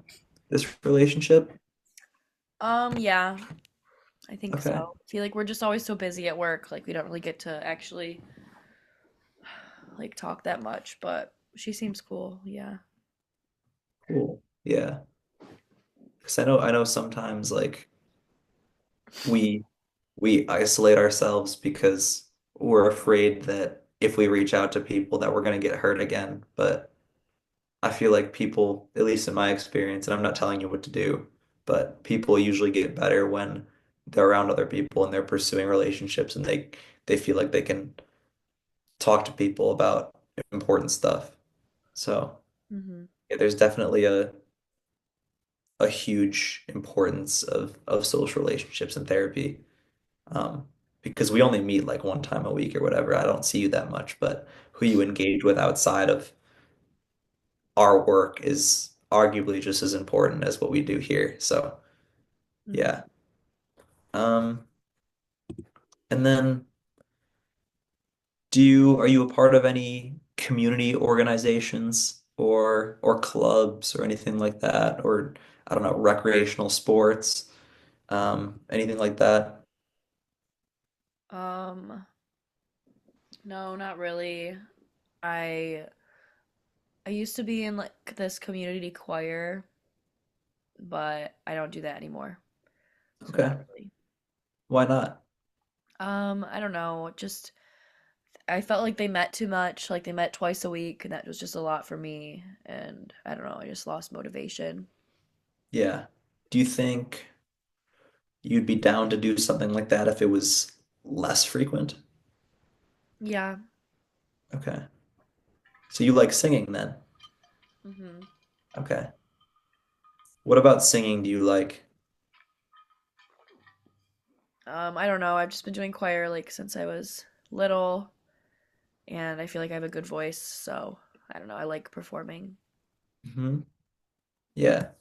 this relationship? Yeah, I think so. Okay, I feel like we're just always so busy at work, like we don't really get to actually like talk that much, but she seems cool. Yeah. cool. Yeah. Because I know sometimes like we we isolate ourselves because we're afraid that if we reach out to people that we're going to get hurt again. But I feel like people, at least in my experience, and I'm not telling you what to do, but people usually get better when they're around other people and they're pursuing relationships and they feel like they can talk to people about important stuff. So Mhm. yeah, there's definitely a huge importance of social relationships and therapy. Um, because we only meet like one time a week or whatever. I don't see you that much, but who you engage with outside of our work is arguably just as important as what we do here. So Mhm. yeah. Um, and then are you a part of any community organizations or clubs or anything like that? Or I don't know, recreational sports, anything like that? Um, no, not really. I I used to be in like this community choir, but I don't do that anymore. So not Okay. really. Why not? I don't know, just I felt like they met too much, like they met twice a week, and that was just a lot for me, and I don't know, I just lost motivation. Yeah. Do you think you'd be down to do something like that if it was less frequent? Yeah. Okay. So you like singing then? hmm Okay. What about singing do you like? I don't know, I've just been doing choir like since I was little, and I feel like I have a good voice, so I don't know, I like performing. Hmm. Yeah,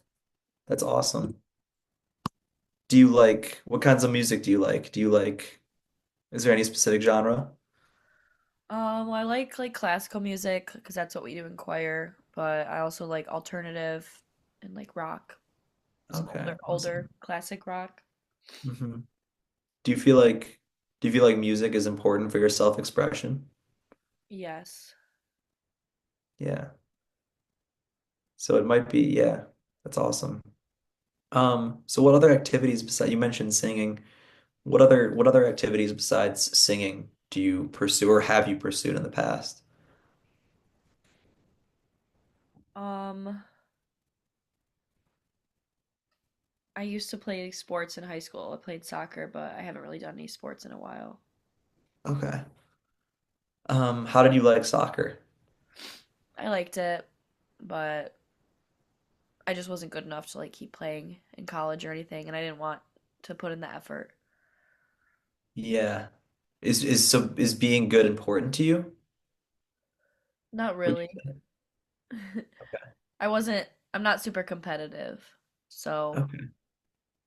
that's awesome. Do you like what kinds of music do you like? Is there any specific genre? Well, I like classical music because that's what we do in choir, but I also like alternative and like rock, some Okay, older awesome. classic rock. Hmm. Do you feel like do you feel like music is important for your self-expression? Yes. Yeah. So it might be, yeah, that's awesome. So what other activities besides you mentioned singing, what other activities besides singing do you pursue or have you pursued in the past? Um, I used to play sports in high school. I played soccer, but I haven't really done any sports in a while. Okay. How did you like soccer? I liked it, but I just wasn't good enough to like keep playing in college or anything, and I didn't want to put in the effort. Yeah. Is being good important to you? Not Would really. you say? Okay. I wasn't, I'm not super competitive. So, Okay.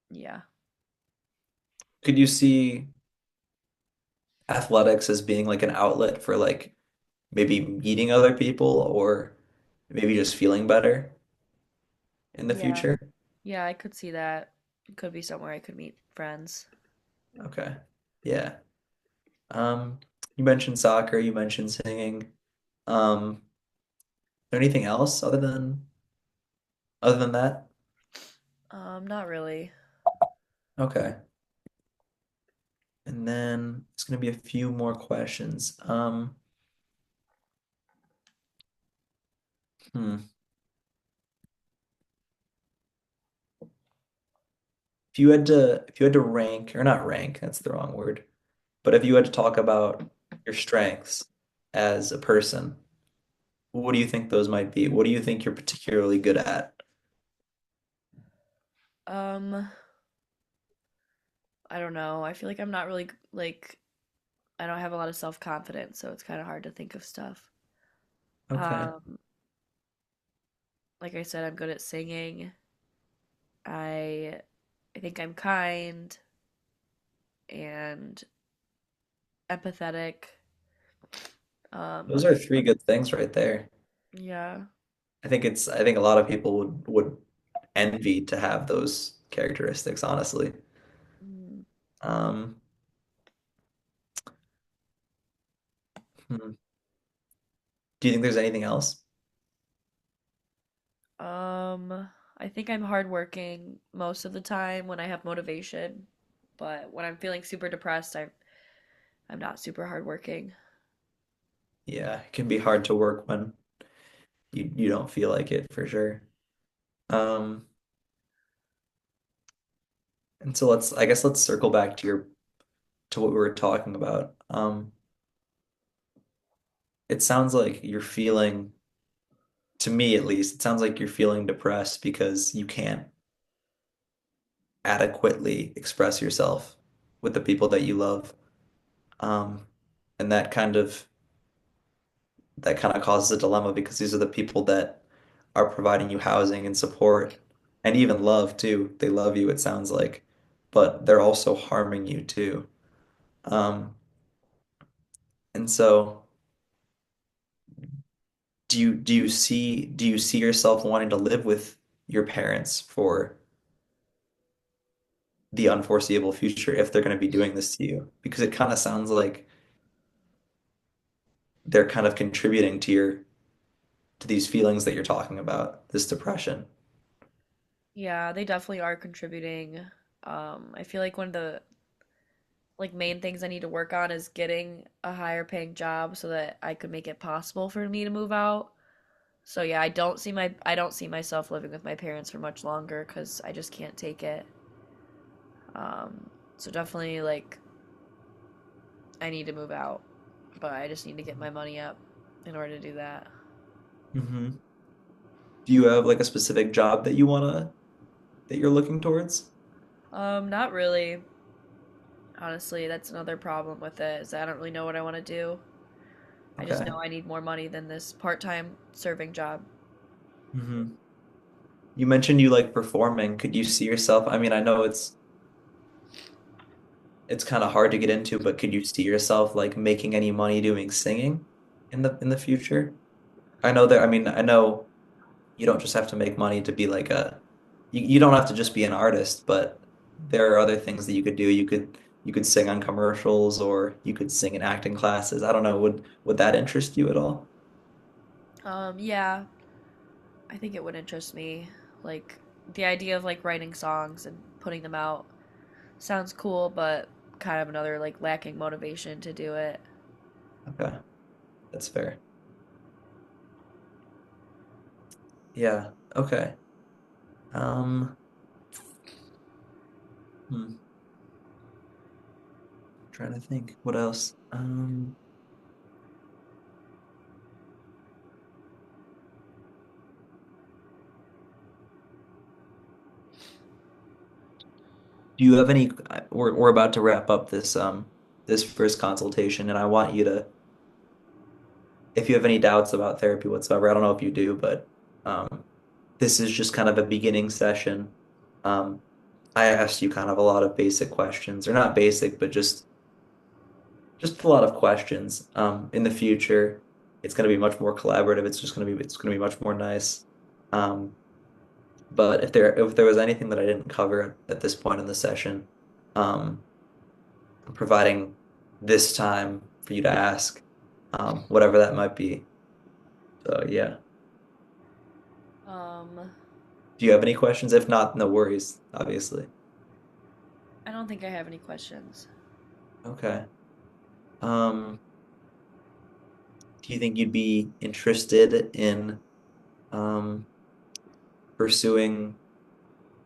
yeah. Could you see athletics as being like an outlet for like maybe meeting other people or maybe just feeling better in the Yeah. future? Yeah, I could see that. It could be somewhere I could meet friends. Okay. Yeah. Um, you mentioned soccer, you mentioned singing. There anything else other than that? Not really. Okay. And then it's gonna be a few more questions. Hmm. If you had to rank, or not rank, that's the wrong word, but if you had to talk about your strengths as a person, what do you think those might be? What do you think you're particularly good at? Um, I don't know. I feel like I'm not really like I don't have a lot of self-confidence, so it's kind of hard to think of stuff. Okay. Um, like I said, I'm good at singing. I I think I'm kind and empathetic. Those Um, are three good things right there. yeah. I think a lot of people would envy to have those characteristics, honestly. Mm. Um, hmm. Do you think there's anything else? I think I'm hardworking most of the time when I have motivation, but when I'm feeling super depressed, I'm not super hardworking. Yeah, it can be hard to work when you don't feel like it for sure. Um, and so I guess let's circle back to what we were talking about. It sounds like you're feeling, to me at least, it sounds like you're feeling depressed because you can't adequately express yourself with the people that you love. Um, and that kind of causes a dilemma because these are the people that are providing you housing and support and even love too. They love you, it sounds like, but they're also harming you too. Um, and so do you see yourself wanting to live with your parents for the unforeseeable future if they're going to be doing this to you? Because it kind of sounds like they're kind of contributing to these feelings that you're talking about, this depression. Yeah, they definitely are contributing. I feel like one of the like main things I need to work on is getting a higher paying job so that I could make it possible for me to move out. So yeah, I don't see myself living with my parents for much longer because I just can't take it. So definitely like I need to move out, but I just need to get my money up in order to do that. Hmm. Do you have like a specific job that you're looking towards? Not really. Honestly, that's another problem with it is I don't really know what I want to do. I just Okay. know I need more money than this part-time serving job. Hmm. You mentioned you like performing. Could you see yourself? I mean, I know it's kind of hard to get into, but could you see yourself like making any money doing singing in the future? I know you don't just have to make money to be like you don't have to just be an artist, but there are other things that you could do. You could sing on commercials or you could sing in acting classes. I don't know, would that interest you at all? Yeah, I think it would interest me. Like the idea of like writing songs and putting them out sounds cool, but kind of another like lacking motivation to do it. Okay, that's fair. Yeah, okay. Um, hmm, trying to think what else. Do you have any, we're about to wrap up this first consultation and I want you to, if you have any doubts about therapy whatsoever, I don't know if you do, but um this is just kind of a beginning session. Um, I asked you kind of a lot of basic questions, or not basic, but just a lot of questions. In the future, it's going to be much more collaborative. It's going to be much more nice. Um, but if there was anything that I didn't cover at this point in the session, um, I'm providing this time for you to ask, whatever that might be. So yeah. Um, Do you have any questions? If not, no worries, obviously. I don't think I have any questions. Okay. Um, do you think you'd be interested in um, pursuing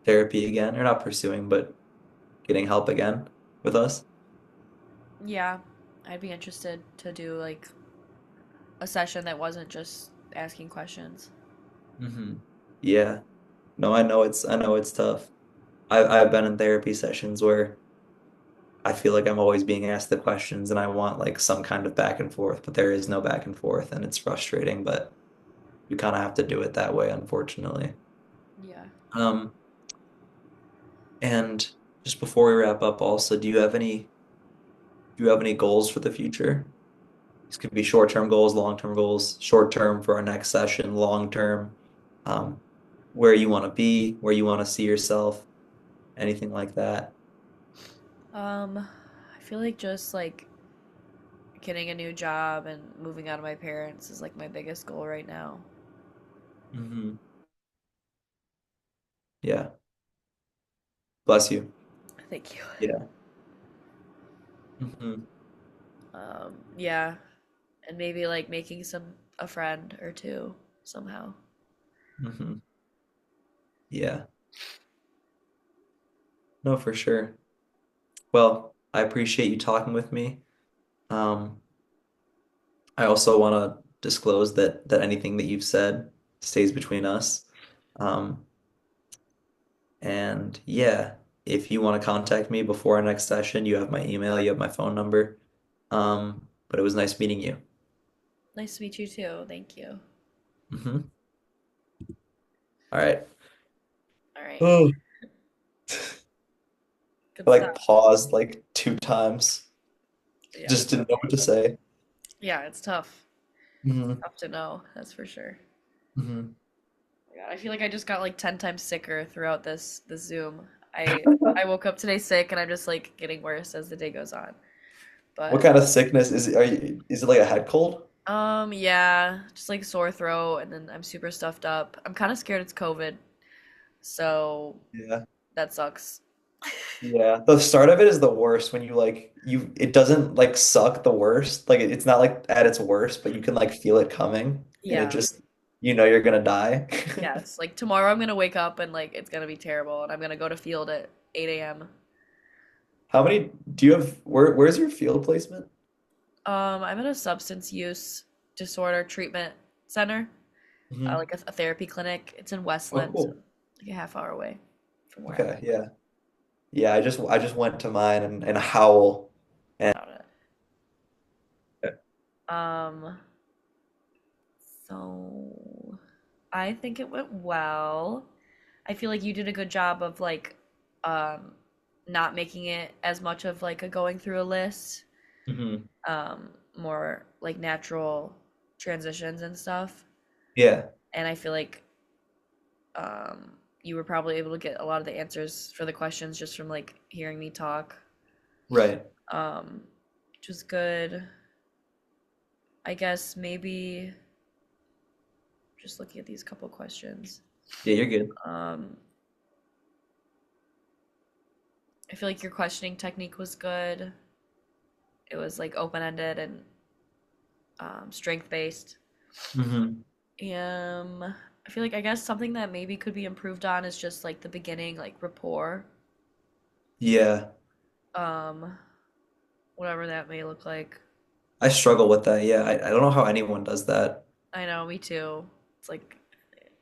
therapy again, or not pursuing, but getting help again with us? Yeah, I'd be interested to do like a session that wasn't just asking questions. Yeah. No, I know it's tough. I've been in therapy sessions where I feel like I'm always being asked the questions and I want like some kind of back and forth, but there is no back and forth and it's frustrating, but you kind of have to do it that way, unfortunately. Yeah. Um, and just before we wrap up, also, do you have any goals for the future? These could be short-term goals, long-term goals, short-term for our next session, long-term, um, where you want to be, where you want to see yourself, anything like that. I feel like just like getting a new job and moving out of my parents is like my biggest goal right now. hmm Yeah. Bless you. Thank you. Yeah. hmm Yeah, and maybe like making a friend or two somehow. hmm Yeah. No, for sure. Well, I appreciate you talking with me. Um, I also want to disclose that anything that you've said stays between us. Um, and yeah, if you want to contact me before our next session, you have my email, you have my phone number. But it was nice meeting you. Nice to meet you too. Thank you. Hmm All right. All right. Oh. I Good like stuff. paused like two times. Yeah, Just it's didn't know okay. what to say. Yeah, it's tough. Hmm Tough to know, that's for sure. hmm Oh my God, I feel like I just got like 10 times sicker throughout this Zoom. I woke up today sick and I'm just like getting worse as the day goes on. What But kind of sickness is it? Is it like a head cold? yeah, just like sore throat and then I'm super stuffed up. I'm kind of scared it's COVID, so Yeah. that sucks. Yeah. The start of it is the worst when it doesn't like suck the worst. Like it's not like at its worst, but you can like feel it coming and it Yeah. just you know you're gonna die. Yes. Like tomorrow I'm gonna wake up and like it's gonna be terrible and I'm gonna go to field at 8 a.m. How many do you have where's your field placement? I'm at a substance use disorder treatment center, Hmm like a therapy clinic. It's in Oh, Westland, so cool. like a half hour away from where I'm Okay, yeah. Yeah, I just went to mine and Howell. And at about it. So I think it went well. I feel like you did a good job of like um not making it as much of like a going through a list, hmm more like natural transitions and stuff. Yeah, And I feel like you were probably able to get a lot of the answers for the questions just from like hearing me talk, right. um, which was good. I guess maybe just looking at these couple questions. Yeah, you're good. Um, I feel like your questioning technique was good. It was like open ended and strength based. Hmm I feel like I guess something that maybe could be improved on is just like the beginning, like rapport, Yeah. um, whatever that may look like. I struggle with that. Yeah, I don't know how anyone does that. I know, me too. It's like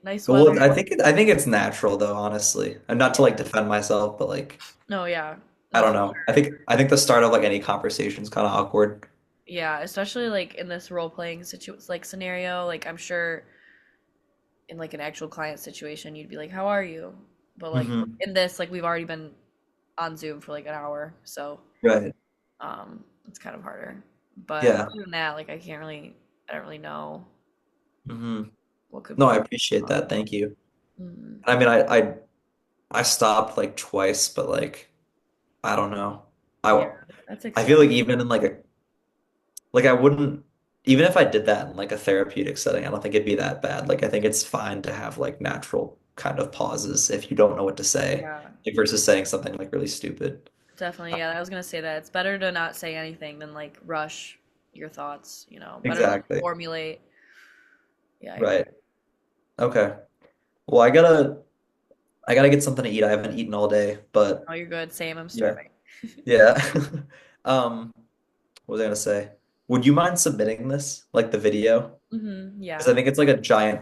nice weather. Well, I think it's natural though, honestly. And not to like defend myself, but like No, yeah, I no, don't for know. sure. I think the start of like any conversation is kind of awkward. Yeah, especially like in this role playing scenario. Like I'm sure in like an actual client situation, you'd be like, "How are you?" But like Hmm. in this, like we've already been on Zoom for like an hour, so Right. it's kind of harder. But Yeah. other than that, like I don't really know Hmm. what could No, be I appreciate wrong. that. Thank you. Mm, I mean, I stopped like twice, but like I don't know. yeah, I that's I feel like acceptable. even in like I wouldn't even if I did that in like a therapeutic setting, I don't think it'd be that bad. Like I think it's fine to have like natural kind of pauses if you don't know what to say, Yeah, like versus saying something like really stupid. definitely. Yeah, I was gonna say that it's better to not say anything than like rush your thoughts, better to like Exactly. formulate. Yeah, I agree. Right. Okay. Well, I gotta get something to eat. I haven't eaten all day, but Oh, you're good. Same. I'm yeah. starving. Yeah. What was I gonna say? Would you mind submitting this, like the video? Mm-hmm. Because I Yeah. think it's like a giant